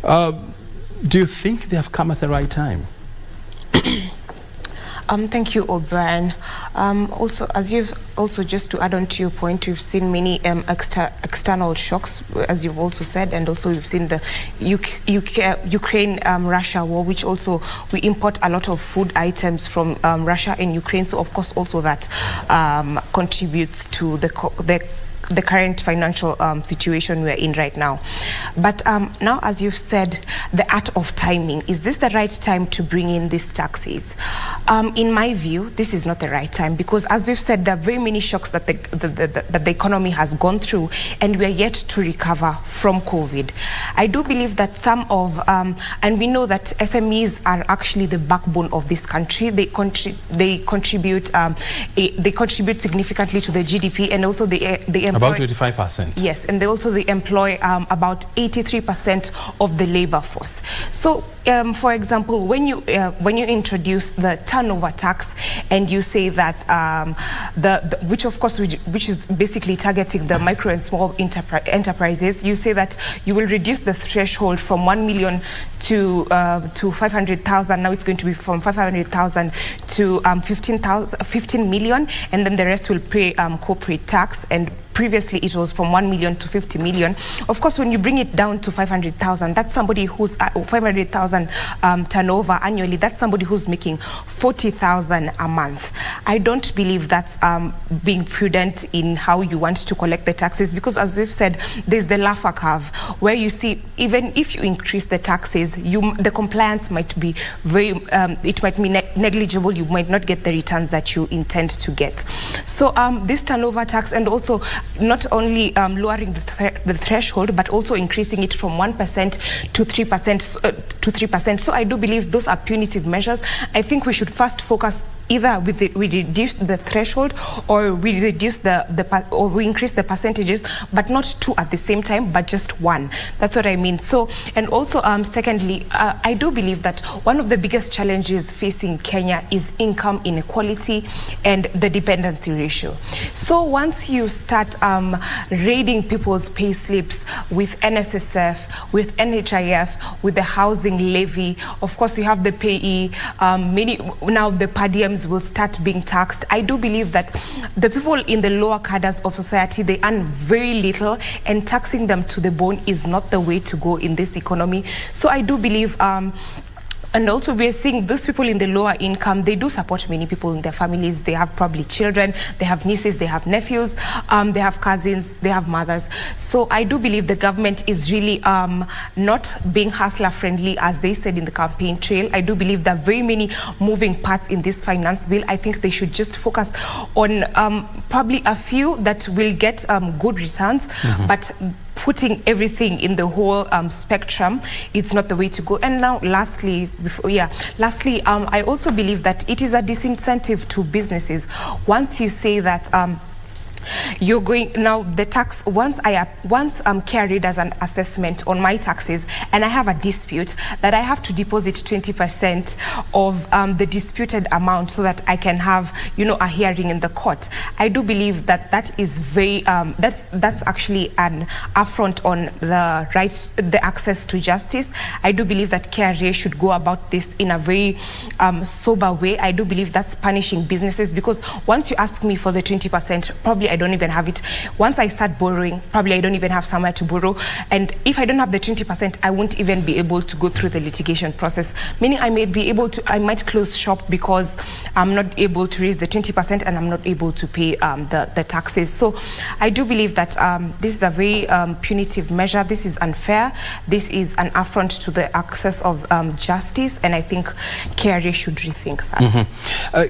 S2: do you think they have come at the right time?
S4: Thank you, O'Brien. Also, as you've also, just to add on to your point, we've seen many external shocks, as you've also said, and also we've seen the Ukraine-Russia war, which also we import a lot of food items from Russia and Ukraine. So, of course, also that contributes to the current financial situation we're in right now. But now, as you've said, the art of timing. Is this the right time to bring in these taxes? In my view, this is not the right time, because as we've said, there are very many shocks that the economy has gone through, and we are yet to recover from COVID. I do believe that some of, and we know that SMEs are actually the backbone of this country. They contribute significantly to the GDP, and also they employ
S2: about 25%.
S4: Yes, and they employ about 83% of the labor force. So, for example, when you introduce the turnover tax, and you say that which is basically targeting the micro and small enterprises, you say that you will reduce the threshold from 1 million to 500,000. Now it's going to be from 500,000 to 15 million, and then the rest will pay corporate tax. And previously it was from 1 million to 50 million. Of course, when you bring it down to 500,000, that's somebody who's 500,000 turnover annually. That's somebody who's making 40,000 a month. I don't believe that's being prudent in how you want to collect the taxes, because as we've said, there's the Laffer curve, where you see even if you increase the taxes, the compliance might be it might be negligible. You might not get the returns that you intend to get. So this turnover tax, and also not only lowering the threshold, but also increasing it from 1% to 3%. So I do believe those are punitive measures. I think we should first focus either we reduce the threshold, or we reduce or we increase the percentages, but not 2 at the same time, but just 1. That's what I mean. So, and also secondly, I do believe that one of the biggest challenges facing Kenya is income inequality and the dependency ratio. So once you start raiding people's pay slips with NSSF, with NHIF, with the housing levy, of course you have the payee, now the per diems will start being taxed. I do believe that the people in the lower cadres of society, they earn very little, and taxing them to the bone is not the way to go in this economy. So I do believe and also we're seeing those people in the lower income, they do support many people in their families. They have probably children, they have nieces, they have nephews, they have cousins, they have mothers. So I do believe the government is really not being hustler friendly, as they said in the campaign trail. I do believe there are very many moving parts in this finance bill. I think they should just focus on probably a few that will get good returns, but putting everything in the whole spectrum, it's not the way to go. And now, lastly, I also believe that it is a disincentive to businesses. Once you say that you're going now the tax, once I'm carried as an assessment on my taxes, and I have a dispute, that I have to deposit 20% of the disputed amount so that I can have a hearing in the court. I do believe that that is very that's actually an affront on the rights, the access to justice. I do believe that KRA should go about this in a very sober way. I do believe that's punishing businesses, because once you ask me for the 20%, probably I I don't even have it. Once I start borrowing, probably I don't even have somewhere to borrow. And if I don't have the 20%, I won't even be able to go through the litigation process. Meaning I might close shop because I'm not able to raise the 20% and I'm not able to pay the taxes. So I do believe that this is a very punitive measure. This is unfair. This is an affront to the access of justice, and I think KRA should rethink that.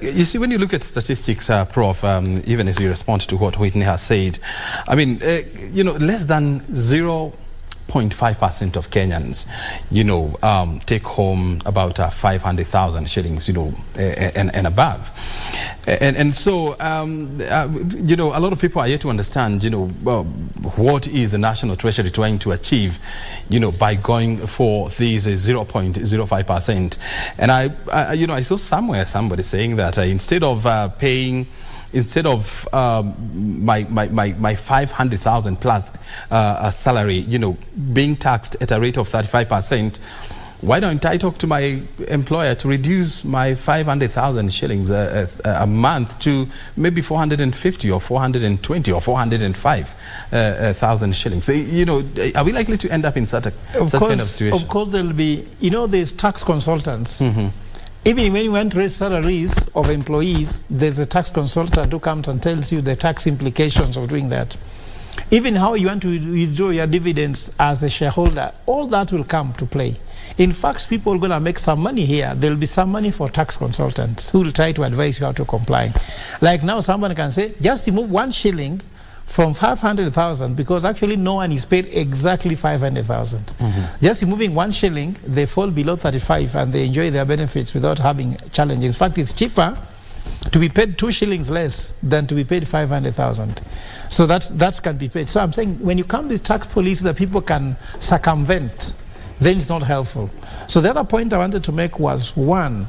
S2: You see, when you look at statistics, Prof, even as you respond to what Whitney has said, I mean, less than 0.5% of Kenyans, take home about 500,000 shillings, and above. And so, a lot of people are yet to understand, what is the National Treasury trying to achieve, by going for these 0.05%. And I saw somewhere somebody saying that instead of my 500,000 plus salary, being taxed at a rate of 35%, why don't I talk to my employer to reduce my 500,000 shillings a month to maybe 450 or 420 or 405,000 shillings? Are we likely to end up in such kind of situation?
S3: Of course, there'll be, there's tax consultants. Even when you want to raise salaries of employees, there's a tax consultant who comes and tells you the tax implications of doing that. Even how you want to withdraw your dividends as a shareholder, all that will come to play. In fact, people are going to make some money here. There will be some money for tax consultants who will try to advise you how to comply. Like now, someone can say, just remove 1 shilling from 500,000 because actually no one is paid exactly 500,000. Just removing 1 shilling, they fall below 35 and they enjoy their benefits without having challenges. In fact, it's cheaper to be paid 2 shillings less than to be paid 500,000. So that can be paid. So I'm saying when you come with tax policy that people can circumvent, then it's not helpful. So the other point I wanted to make was, one,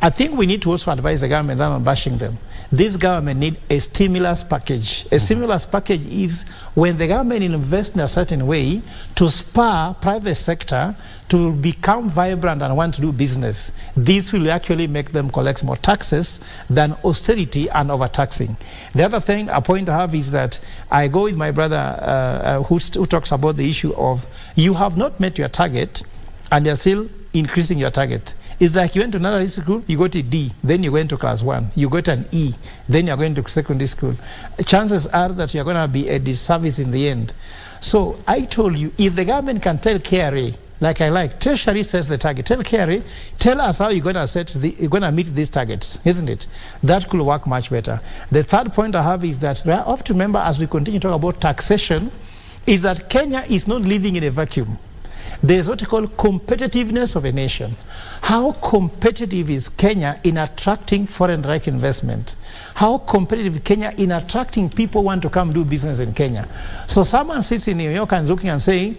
S3: I think we need to also advise the government that I'm bashing them. This government needs a stimulus package. A stimulus package is when the government invests in a certain way to spur private sector to become vibrant and want to do business. This will actually make them collect more taxes than austerity and overtaxing. The other thing, a point I have is that I go with my brother who talks about the issue of you have not met your target and you're still increasing your target. It's like you went to another school, you got a D, then you go into class 1, you got an E, then you're going to secondary school. Chances are that you're going to be a disservice in the end. So I told you, if the government can tell KRA, Treasury sets the target, tell KRA, tell us how you're going to meet these targets, isn't it? That could work much better. The third point I have is that we have to remember as we continue to talk about taxation, is that Kenya is not living in a vacuum. There's what you call competitiveness of a nation. How competitive is Kenya in attracting foreign direct investment? How competitive is Kenya in attracting people who want to come do business in Kenya? So someone sits in New York and is looking and saying,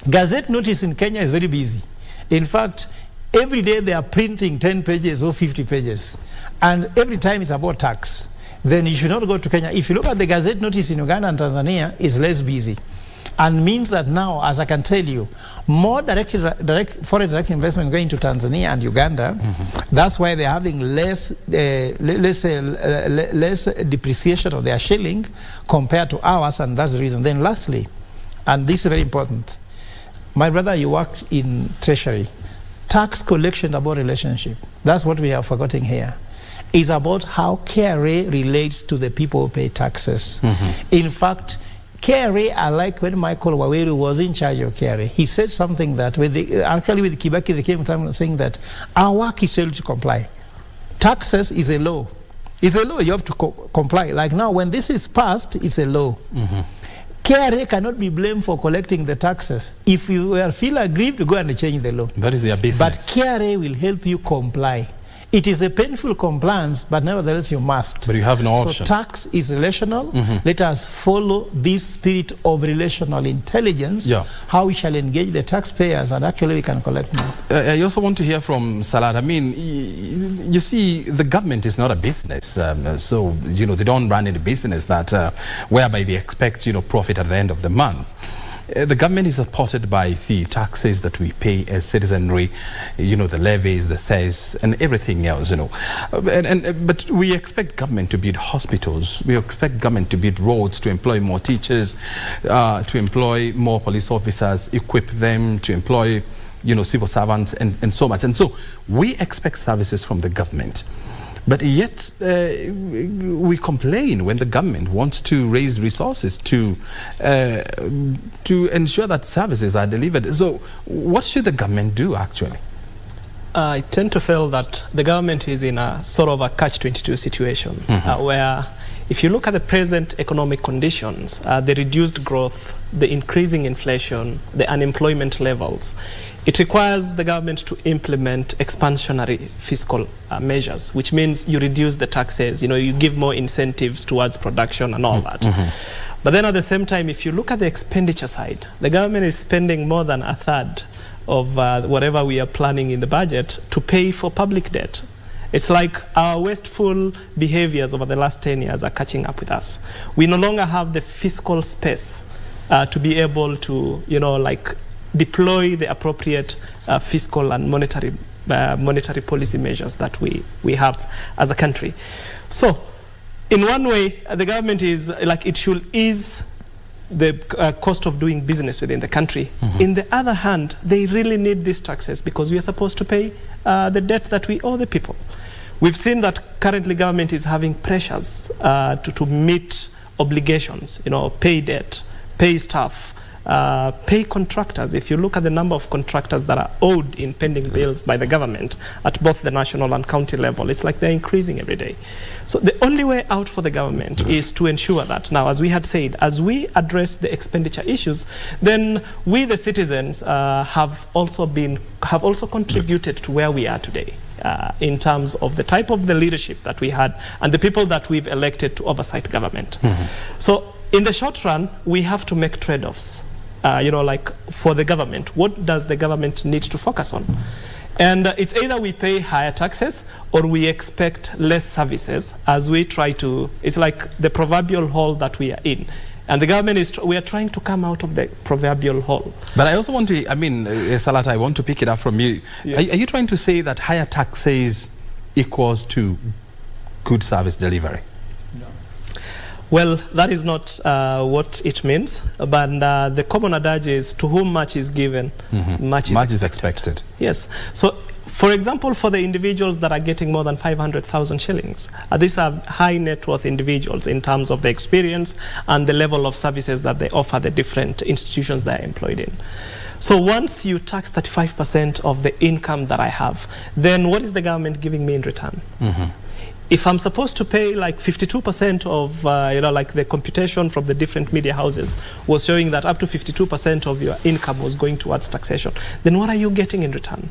S3: Gazette notice in Kenya is very busy. In fact, every day they are printing 10 pages or 50 pages. And every time it's about tax. Then you should not go to Kenya. If you look at the Gazette notice in Uganda and Tanzania, it's less busy. And means that now, as I can tell you, more foreign direct investment going to Tanzania and Uganda. That's why they're having less depreciation of their shilling compared to ours, and that's the reason. Then lastly, and this is very important, my brother, you work in Treasury. Tax collection is about relationship. That's what we are forgetting here. It's about how KRA relates to the people who pay taxes. In fact, KRA, I like when Michael Waweru was in charge of KRA. He said something that, actually with Kibaki, they came time saying that our work is to comply. Taxes is a law. It's a law, you have to comply. Like now, when this is passed, it's a law. KRA cannot be blamed for collecting the taxes. If you feel aggrieved, go and change the law.
S2: That is their business.
S3: But KRA will help you comply. It is a painful compliance, but nevertheless you must.
S2: But you have no option.
S3: So tax is relational. Let us follow this spirit of relational intelligence, how we shall engage the taxpayers, and actually we can collect more.
S2: I also want to hear from Salat. I mean, you see, the government is not a business. So, they don't run any business that whereby they expect, profit at the end of the month. the government is supported by the taxes that we pay as citizenry, you know, the levies, the cess, and everything else, you know. But we expect government to build hospitals, we expect government to build roads, to employ more teachers, to employ more police officers, equip them, to employ, you know, civil servants, and so much. And so we expect services from the government. But yet we complain when the government wants to raise resources to ensure that services are delivered. So what should the government do actually?
S5: I tend to feel that the government is in a sort of a catch-22 situation, where if you look at the present economic conditions, the reduced growth, the increasing inflation, the unemployment levels, it requires the government to implement expansionary fiscal measures, which means you reduce the taxes, you know, you give more incentives towards production and all that. But then at the same time, if you look at the expenditure side, the government is spending more than a third of whatever we are planning in the budget to pay for public debt. It's like our wasteful behaviors over the last 10 years are catching up with us. We no longer have the fiscal space to be able to, you know, like deploy the appropriate fiscal and monetary policy measures that we have as a country. So in one way, the government is like, it should ease the cost of doing business within the country. In the other hand, they really need these taxes because we are supposed to pay the debt that we owe the people. We've seen that currently government is having pressures to meet obligations, you know, pay debt, pay staff, pay contractors. If you look at the number of contractors that are owed in pending bills by the government at both the national and county level, it's like they're increasing every day. So the only way out for the government is to ensure that, now as we had said, as we address the expenditure issues, then we the citizens have also contributed to where we are today. In terms of the type of the leadership that we had and the people that we've elected to oversight government. So in the short run, we have to make trade-offs. You know, like for the government, what does the government need to focus on? And it's either we pay higher taxes or we expect less services as we try to, it's like the proverbial hole that we are in. And the government is, we are trying to come out of the proverbial hole.
S2: But I also want to, I mean, Salata, I want to pick it up from you. Yes. Are you trying to say that higher taxes equals to good service delivery?
S5: No. Well, that is not what it means. But the common adage is, to whom much is given, much is expected. Yes. So, for example, for the individuals that are getting more than 500,000 shillings, these are high net worth individuals in terms of the experience and the level of services that they offer the different institutions they are employed in. So once you tax 35% of the income that I have, then what is the government giving me in return? If I'm supposed to pay like 52% of, you know, like the computation from the different media houses was showing that up to 52% of your income was going towards taxation, then what are you getting in return?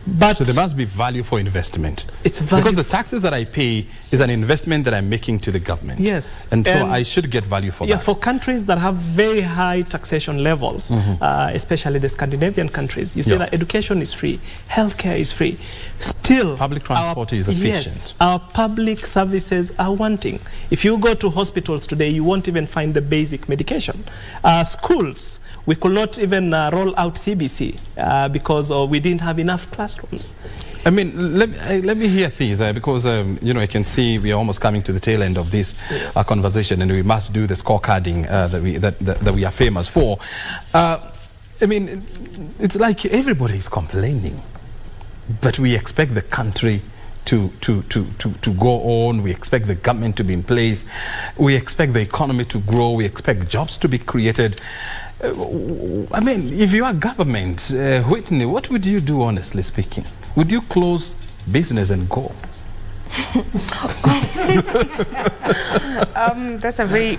S5: But
S2: so there must be value for investment.
S5: It's value,
S2: because the taxes that I pay is an investment that I'm making to the government.
S5: Yes.
S2: And so I should get value for that.
S5: Yeah, for countries that have very high taxation levels, especially the Scandinavian countries, you see that education is free, healthcare is free. Still,
S2: public transport is efficient.
S5: Yes, our public services are wanting. If you go to hospitals today, you won't even find the basic medication. Schools, we could not even roll out CBC because we didn't have enough classrooms.
S2: I mean, let me hear things because you know, I can see we are almost coming to the tail end of this conversation, and we must do the scorecarding that we are famous for. I mean, it's like everybody is complaining, but we expect the country to go on. We expect the government to be in place. We expect the economy to grow. We expect jobs to be created. I mean, if you are government, Whitney, what would you do, honestly speaking? Would you close business and go?
S4: That's a very...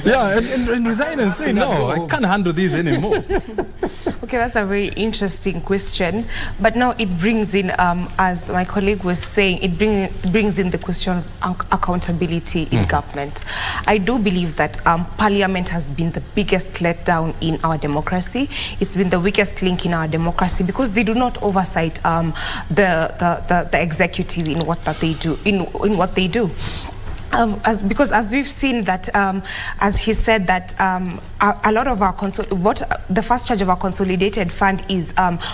S2: yeah, and resign and say, no, I can't handle this anymore.
S4: Okay, that's a very interesting question. But now it brings in, as my colleague was saying, it brings in the question of accountability in government. I do believe that Parliament has been the biggest letdown in our democracy. It's been the weakest link in our democracy because they do not oversight the executive in what that they do. In what they do. Because as we've seen that, as he said that a lot of our the first charge of our consolidated fund is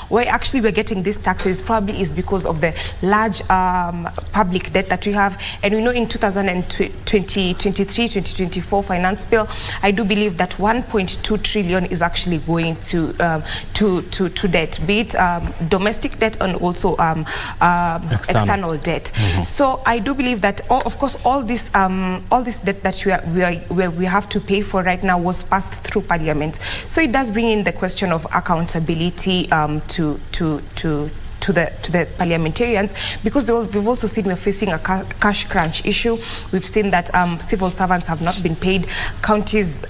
S4: where actually we're getting these taxes probably is because of the large public debt that we have. And we know in 2023-2024 finance bill, I do believe that 1.2 trillion is actually going to debt, be it domestic debt and also external debt. So I do believe that of course all this debt that we have to pay for right now was passed through Parliament. So it does bring in the question of accountability to the parliamentarians, because we've also seen we're facing a cash crunch issue. We've seen that civil servants have not been paid. Counties,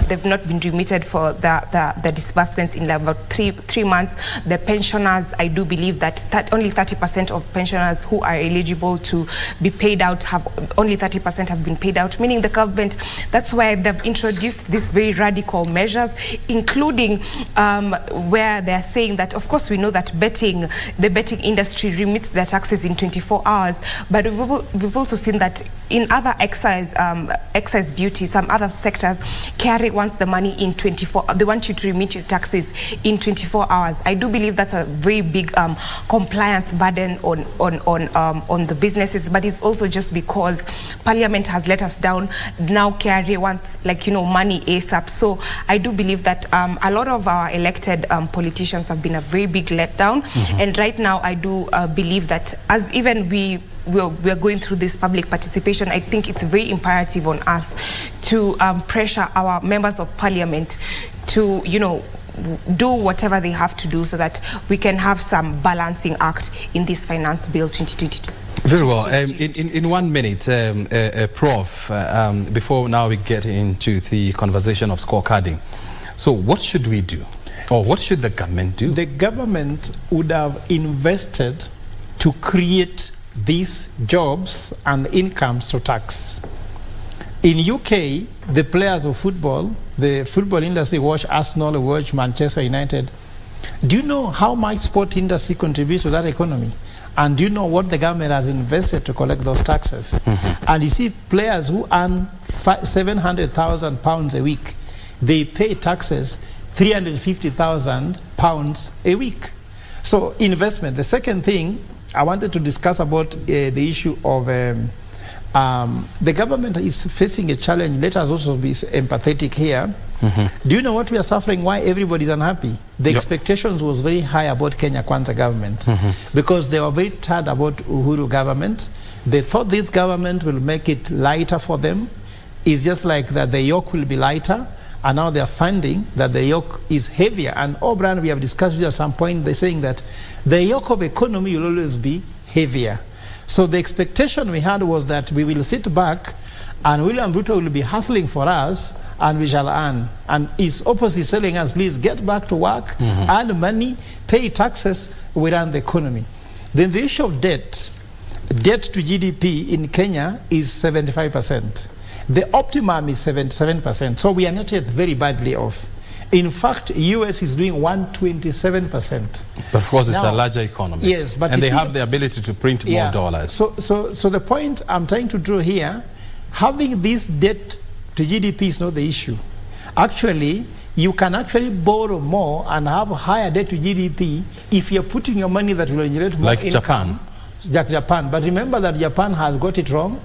S4: they've not been remitted for the disbursements in about three months. The pensioners, I do believe that only 30% of pensioners who are eligible to be paid out only 30% have been paid out, meaning the government, that's why they've introduced these very radical measures, including where they're saying that, of course, we know that the betting industry remits their taxes in 24 hours, but we've also seen that in other excise duty, some other sectors, KRA wants the money in 24. They want you to remit your taxes in 24 hours. I do believe that's a very big compliance burden on the businesses, but it's also just because Parliament has let us down. Now KRA wants, money ASAP. So I do believe that a lot of our elected politicians have been a very big letdown. And right now I do believe that as even we're going through this public participation, I think it's very imperative on us to pressure our members of Parliament to, do whatever they have to do so that we can have some balancing act in this Finance Bill 2022.
S2: Very well. In 1 minute, Prof, before now we get into the conversation of scorecarding. So what should we do? Or what should the government do?
S3: The government would have invested to create these jobs and incomes to tax. In UK, the players of football, the football industry, watch Arsenal, watch Manchester United. Do you know how much sport industry contributes to that economy? And do you know what the government has invested to collect those taxes? And you see players who earn £700,000 a week, they pay taxes £350,000 a week. So investment. The second thing I wanted to discuss about the issue of the government is facing a challenge. Let us also be empathetic here. Do you know what we are suffering? Why everybody is unhappy? The expectations was very high about Kenya Kwanza government because they were very tired about Uhuru government. They thought this government will make it lighter for them. It's just like that the yoke will be lighter. And now they are finding that the yoke is heavier. And O'Brien, we have discussed at some point, they're saying that the yoke of economy will always be heavier. So the expectation we had was that we will sit back and William Ruto will be hustling for us and we shall earn. And his opposite telling us, please get back to work, earn money, pay taxes, we run the economy. Then the issue of debt to GDP in Kenya is 75%. The optimum is 77%, so we are not yet very badly off. In fact, US is doing 127%.
S2: But of course, it's a larger economy.
S3: Yes, but
S2: and they have the ability to print more dollars.
S3: So the point I'm trying to draw here, having this debt to GDP is not the issue. Actually, you can actually borrow more and have higher debt to GDP if you're putting your money that will generate more income. Like Japan. But remember that Japan has got it wrong.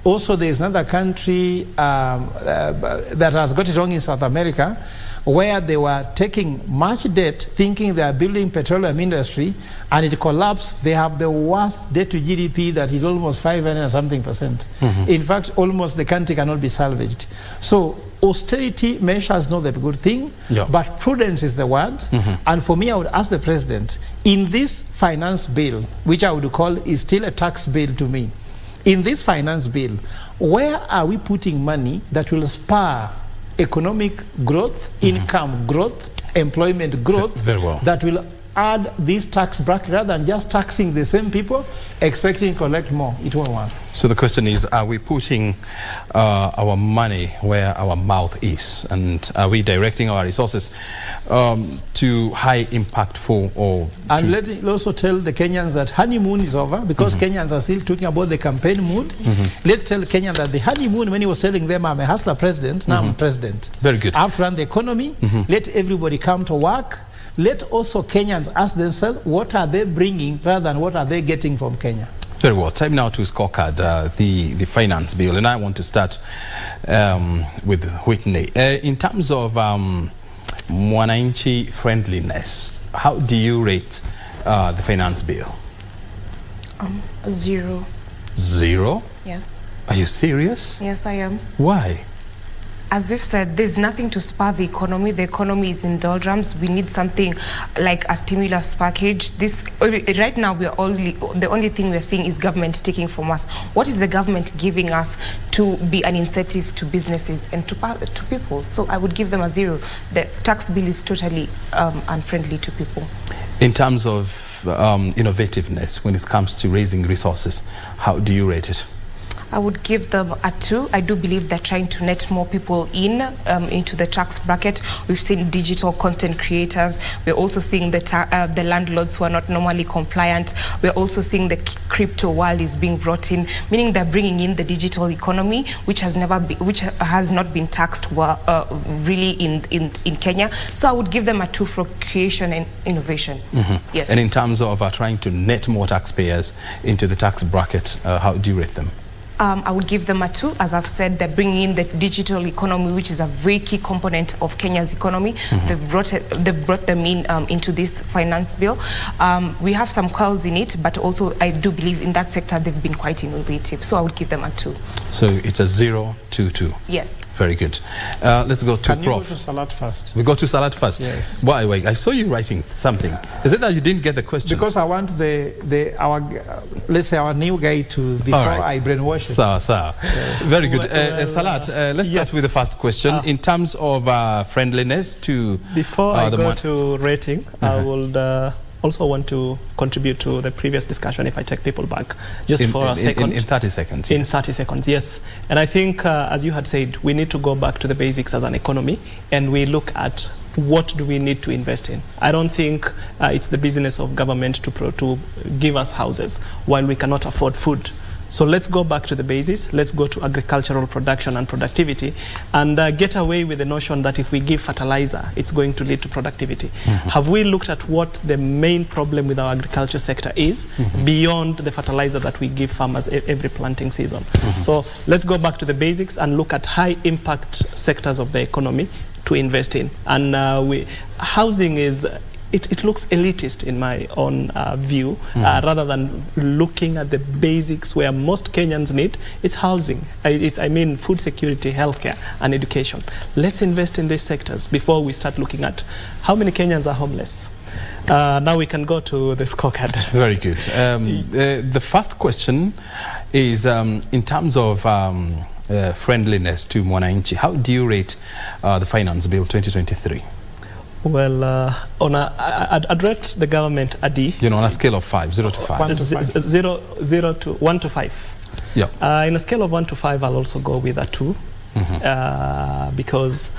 S3: Also, there is another country that has got it wrong in South America, where they were taking much debt, thinking they are building petroleum industry, and it collapsed. They have the worst debt to GDP that is almost 500-something%. In fact, almost the country cannot be salvaged. So austerity measures not the good thing, but prudence is the word. And for me, I would ask the president, in this finance bill, which I would call is still a tax bill to me, in this finance bill, where are we putting money that will spur economic growth, income growth, employment growth,
S2: very well,
S3: that will add this tax bracket rather than just taxing the same people, expecting to collect more. It won't work.
S2: So the question is, are we putting our money where our mouth is? And are we directing our resources to high impactful or...
S3: And let me also tell the Kenyans that honeymoon is over, because Kenyans are still talking about the campaign mood. Let's tell Kenyans that the honeymoon, when he was telling them, I'm a hustler president, now I'm president.
S2: Very good.
S3: I have to run the economy. Let everybody come to work. Let also Kenyans ask themselves, what are they bringing rather than what are they getting from Kenya?
S2: Very well. Time now to scorecard the finance bill, and I want to start with Whitney. In terms of Mwananchi friendliness, how do you rate the finance bill?
S4: 0.
S2: 0?
S4: Yes.
S2: Are you serious?
S4: Yes, I am.
S2: Why?
S4: As we've said, there's nothing to spur the economy. The economy is in doldrums. We need something like a stimulus package. This right now, the only thing we're seeing is government taking from us. What is the government giving us to be an incentive to businesses and to people? So I would give them a 0. The tax bill is totally unfriendly to people.
S2: In terms of innovativeness, when it comes to raising resources, how do you rate it?
S4: I would give them a 2. I do believe they're trying to net more people into the tax bracket. We've seen digital content creators. We're also seeing the landlords who are not normally compliant. We're also seeing the crypto world is being brought in, meaning they're bringing in the digital economy, which has not been taxed really in Kenya. So I would give them a 2 for creation and innovation. Yes.
S2: And in terms of trying to net more taxpayers into the tax bracket, how do you rate them?
S4: I would give them a 2. As I've said, they're bringing in the digital economy, which is a very key component of Kenya's economy. They've brought them into this finance bill. We have some curls in it, but also I do believe in that sector they've been quite innovative. So I would give them a 2.
S2: So it's a 0, 2, 2.
S4: Yes.
S2: Very good. Let's go to
S3: Can
S2: Prof.
S3: you go to Salat first?
S2: We go to Salat first?
S3: Yes.
S2: Why? Wait, I saw you writing something. Is it that you didn't get the question?
S3: Because I want let's say our new guy to, before I brainwash him.
S2: Sir. Yes. Very good. Salat, let's start with the first question. In terms of friendliness to...
S5: Before I go to rating, I would also want to contribute to the previous discussion, if I take people back, just for a second.
S2: In 30 seconds.
S5: In 30 seconds, yes. And I think, as you had said, we need to go back to the basics as an economy, and we look at what do we need to invest in. I don't think it's the business of government to give us houses while we cannot afford food. So let's go back to the basis. Let's go to agricultural production and productivity, and get away with the notion that if we give fertilizer, it's going to lead to productivity. Have we looked at what the main problem with our agriculture sector is beyond the fertilizer that we give farmers every planting season? So let's go back to the basics and look at high impact sectors of the economy to invest in. And housing is... It looks elitist in my own view, rather than looking at the basics where most Kenyans need. It's housing, I mean food security, healthcare and education. Let's invest in these sectors before we start looking at how many Kenyans are homeless. Now we can go to the scorecard.
S2: Very good. The first question is in terms of friendliness to Mwananchi, how do you rate the Finance Bill 2023?
S5: Well, I'd rate the government a D.
S2: You know, on a scale of 5, 0 to 5.
S5: 1 to 5.
S2: Yeah.
S5: In a scale of 1 to 5, I'll also go with a 2, because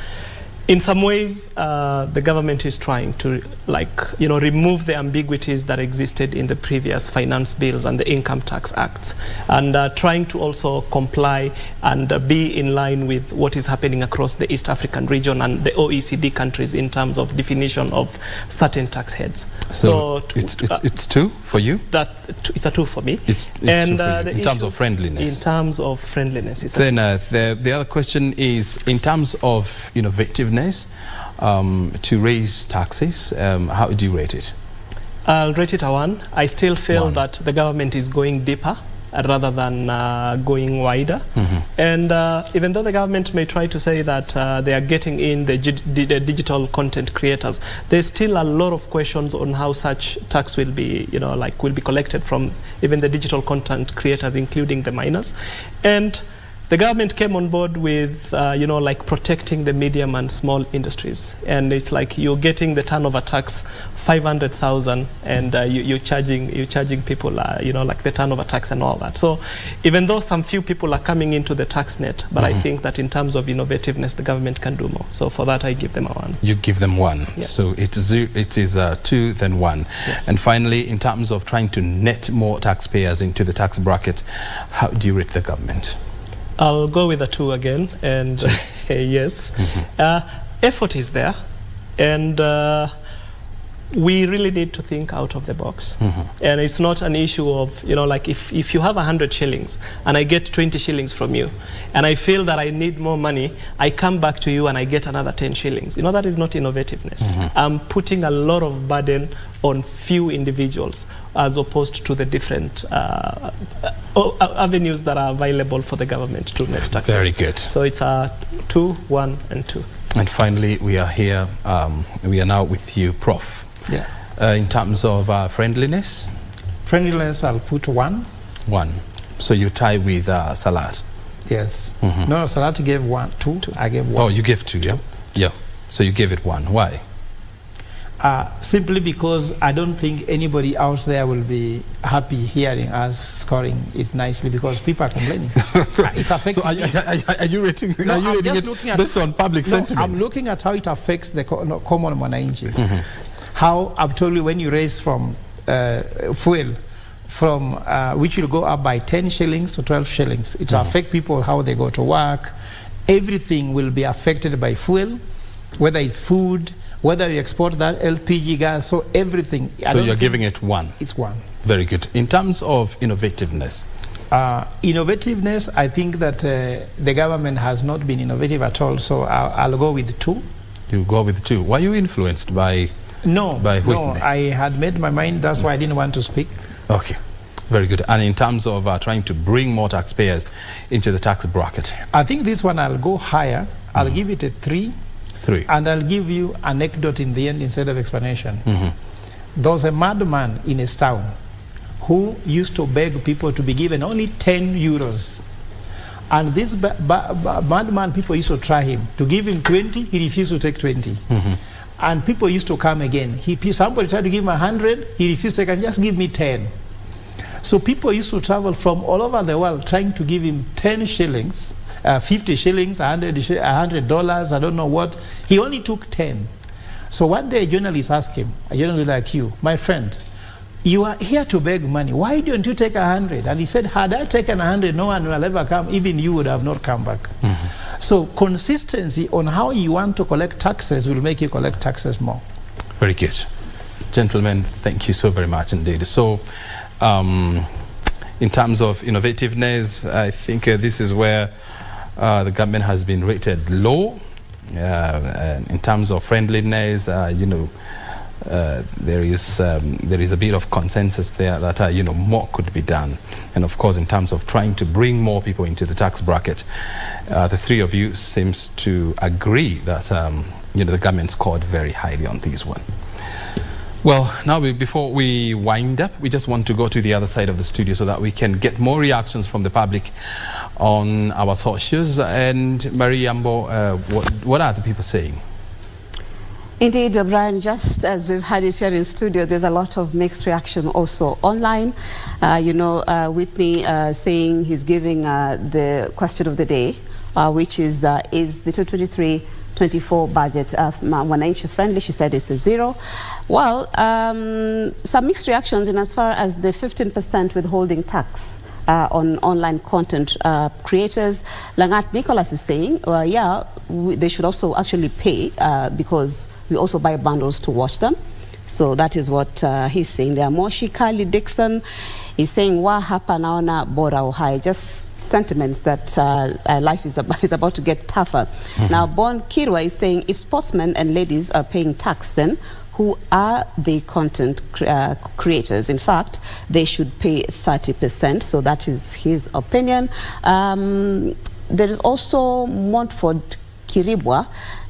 S5: in some ways, the government is trying to, remove the ambiguities that existed in the previous finance bills and the income tax acts, and trying to also comply and be in line with what is happening across the East African region and the OECD countries in terms of definition of certain tax heads. So
S2: it's 2 for you?
S5: It's a 2 for me.
S2: It's and in terms of friendliness.
S5: In terms of friendliness.
S2: Then the other question is in terms of innovativeness. To raise taxes, how do you rate it?
S5: I'll rate it a 1. I still feel that the government is going deeper rather than going wider. And even though the government may try to say that they are getting in the digital content creators, there's still a lot of questions on how such tax will be, will be collected from even the digital content creators, including the minors. And The government came on board with, like protecting the medium and small industries. And it's like you're getting the turnover tax, 500,000, and you're charging people, like the turnover tax and all that. So even though some few people are coming into the tax net, but I think that in terms of innovativeness, the government can do more. So for that, I give them a 1.
S2: You give them 1.
S5: Yes.
S2: So it is 2 then 1.
S5: Yes.
S2: And finally, in terms of trying to net more taxpayers into the tax bracket, how do you rate the government?
S5: I'll go with a 2 again, and yes, effort is there, and we really need to think out of the box. And it's not an issue of, like if you have 100 shillings and I get 20 shillings from you, and I feel that I need more money, I come back to you and I get another 10 shillings. That is not innovativeness. I'm putting a lot of burden on few individuals as opposed to the different avenues that are available for the government to net taxes.
S2: Very good.
S5: So it's a 2, 1, and 2.
S2: And finally, we are here, we are now with you, Prof.
S3: Yeah.
S2: In terms of friendliness?
S3: Friendliness, I'll put 1.
S2: 1. So you tie with Salat?
S3: Yes. No, Salat gave 1, 2. I gave 1.
S2: Oh, you gave 2, yeah? Yeah. So you gave it 1. Why?
S3: Simply because I don't think anybody else there will be happy hearing us scoring it nicely, because people are complaining. It's affecting.
S2: So are you rating, are you rating it based on public sentiment?
S3: I'm looking at how it affects the common mwananchi. How I've told you, when you raise from fuel, from which will go up by 10 shillings to 12 shillings, it will affect people how they go to work. Everything will be affected by fuel, whether it's food, whether you export that LPG gas, so everything.
S2: So you're giving it 1?
S3: It's 1.
S2: Very good. In terms of innovativeness?
S3: Innovativeness, I think that the government has not been innovative at all, so I'll go with 2.
S2: You go with 2. Were you influenced by Whitney?
S3: No, I had made my mind, that's why I didn't want to speak.
S2: Okay. Very good. And in terms of trying to bring more taxpayers into the tax bracket?
S3: I think this one I'll go higher. I'll give it a 3.
S2: 3.
S3: And I'll give you an anecdote in the end instead of explanation. There was a madman in his town who used to beg people to be given only 10 euros. And this madman, people used to try him. To give him 20, he refused to take 20. And people used to come again. Somebody tried to give him 100, he refused to take, and just give me 10. So people used to travel from all over the world trying to give him 10 shillings, 50 shillings, $100, I don't know what. He only took 10. So one day a journalist asked him, a journalist like you, my friend, you are here to beg money. Why don't you take 100? And he said, had I taken 100, no one will ever come. Even you would have not come back. So consistency on how you want to collect taxes will make you collect taxes more.
S2: Very good. Gentlemen, thank you so very much indeed. So in terms of innovativeness, I think this is where the government has been rated low. In terms of friendliness, there is a bit of consensus there that more could be done. And of course, in terms of trying to bring more people into the tax bracket, the 3 of you seems to agree that the government scored very highly on this one. Well, now before we wind up, we just want to go to the other side of the studio so that we can get more reactions from the public on our socials. And Marie Yambo, what are the people saying?
S1: Indeed, Brian, just as we've had it here in studio, there's a lot of mixed reaction also online. Whitney saying he's giving the question of the day, which is the 2023-24 budget mwananchi friendly? She said it's a 0. Well, some mixed reactions in as far as the 15% withholding tax on online content creators. Langat Nicholas is saying, they should also actually pay because we also buy bundles to watch them. So that is what he's saying there. Moshi Kali Dixon is saying, wa hapa naona bora uhai. Just sentiments that life is about to get tougher. Now, Bon Kirwa is saying, if sportsmen and ladies are paying tax, then who are the content creators? In fact, they should pay 30%. So that is his opinion. There is also Montford Kiribwa,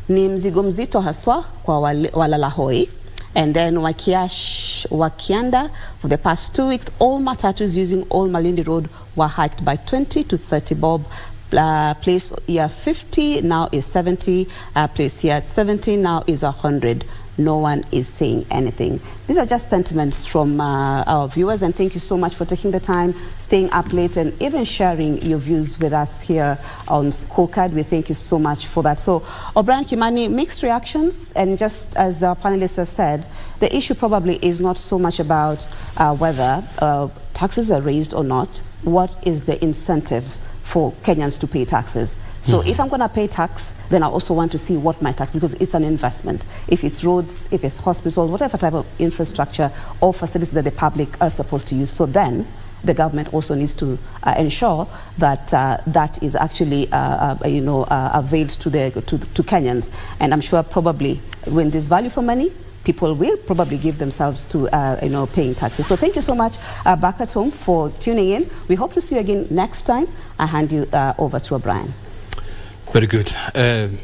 S1: ni mzigo mzito haswa kwa walalahoi. And then Wakianda, for the past 2 weeks, all matatus using Old Malindi Road were hiked by 20 to 30 bob place year 50 now is 70, place year 70 now is 100. No one is saying anything. These are just sentiments from our viewers, and thank you so much for taking the time, staying up late, and even sharing your views with us here on Scorecard. We thank you so much for that. So, O'Brien, Kimani, mixed reactions, and just as our panelists have said, the issue probably is not so much about whether taxes are raised or not. What is the incentive for Kenyans to pay taxes? So if I'm going to pay tax, then I also want to see what my tax, because it's an investment. If it's roads, if it's hospitals, whatever type of infrastructure or facilities that the public are supposed to use. So then the government also needs to ensure that that is actually availed to Kenyans. And I'm sure probably when there's value for money, people will probably give themselves to paying taxes. So thank you so much back at home for tuning in. We hope to see you again next time. I hand you over to O'Brien.
S2: Very good,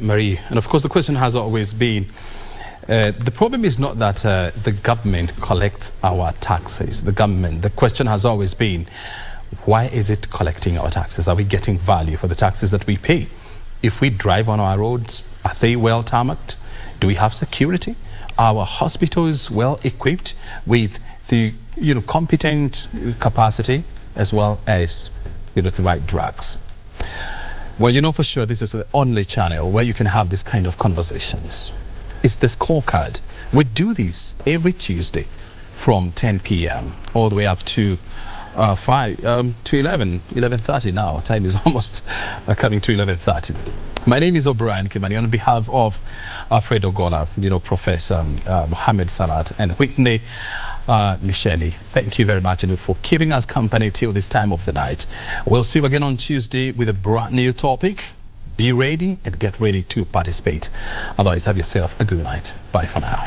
S2: Marie. And of course, the question has always been, the problem is not that the government collects our taxes. The question has always been, why is it collecting our taxes? Are we getting value for the taxes that we pay? If we drive on our roads, are they well tarmacked? Do we have security? Are our hospitals well equipped with the competent capacity as well as the right drugs? Well, for sure, this is the only channel where you can have this kind of conversations. It's the Scorecard. We do this every Tuesday from 10 p.m. all the way up to 11:30 now. Time is almost coming to 11:30. My name is O'Brien Kimani, on behalf of Alfredo Gola, Professor Mohammed Salat, and Whitney Micheli. Thank you very much for keeping us company till this time of the night. We'll see you again on Tuesday with a brand new topic. Be ready and get ready to participate. Otherwise, have yourself a good night. Bye for now.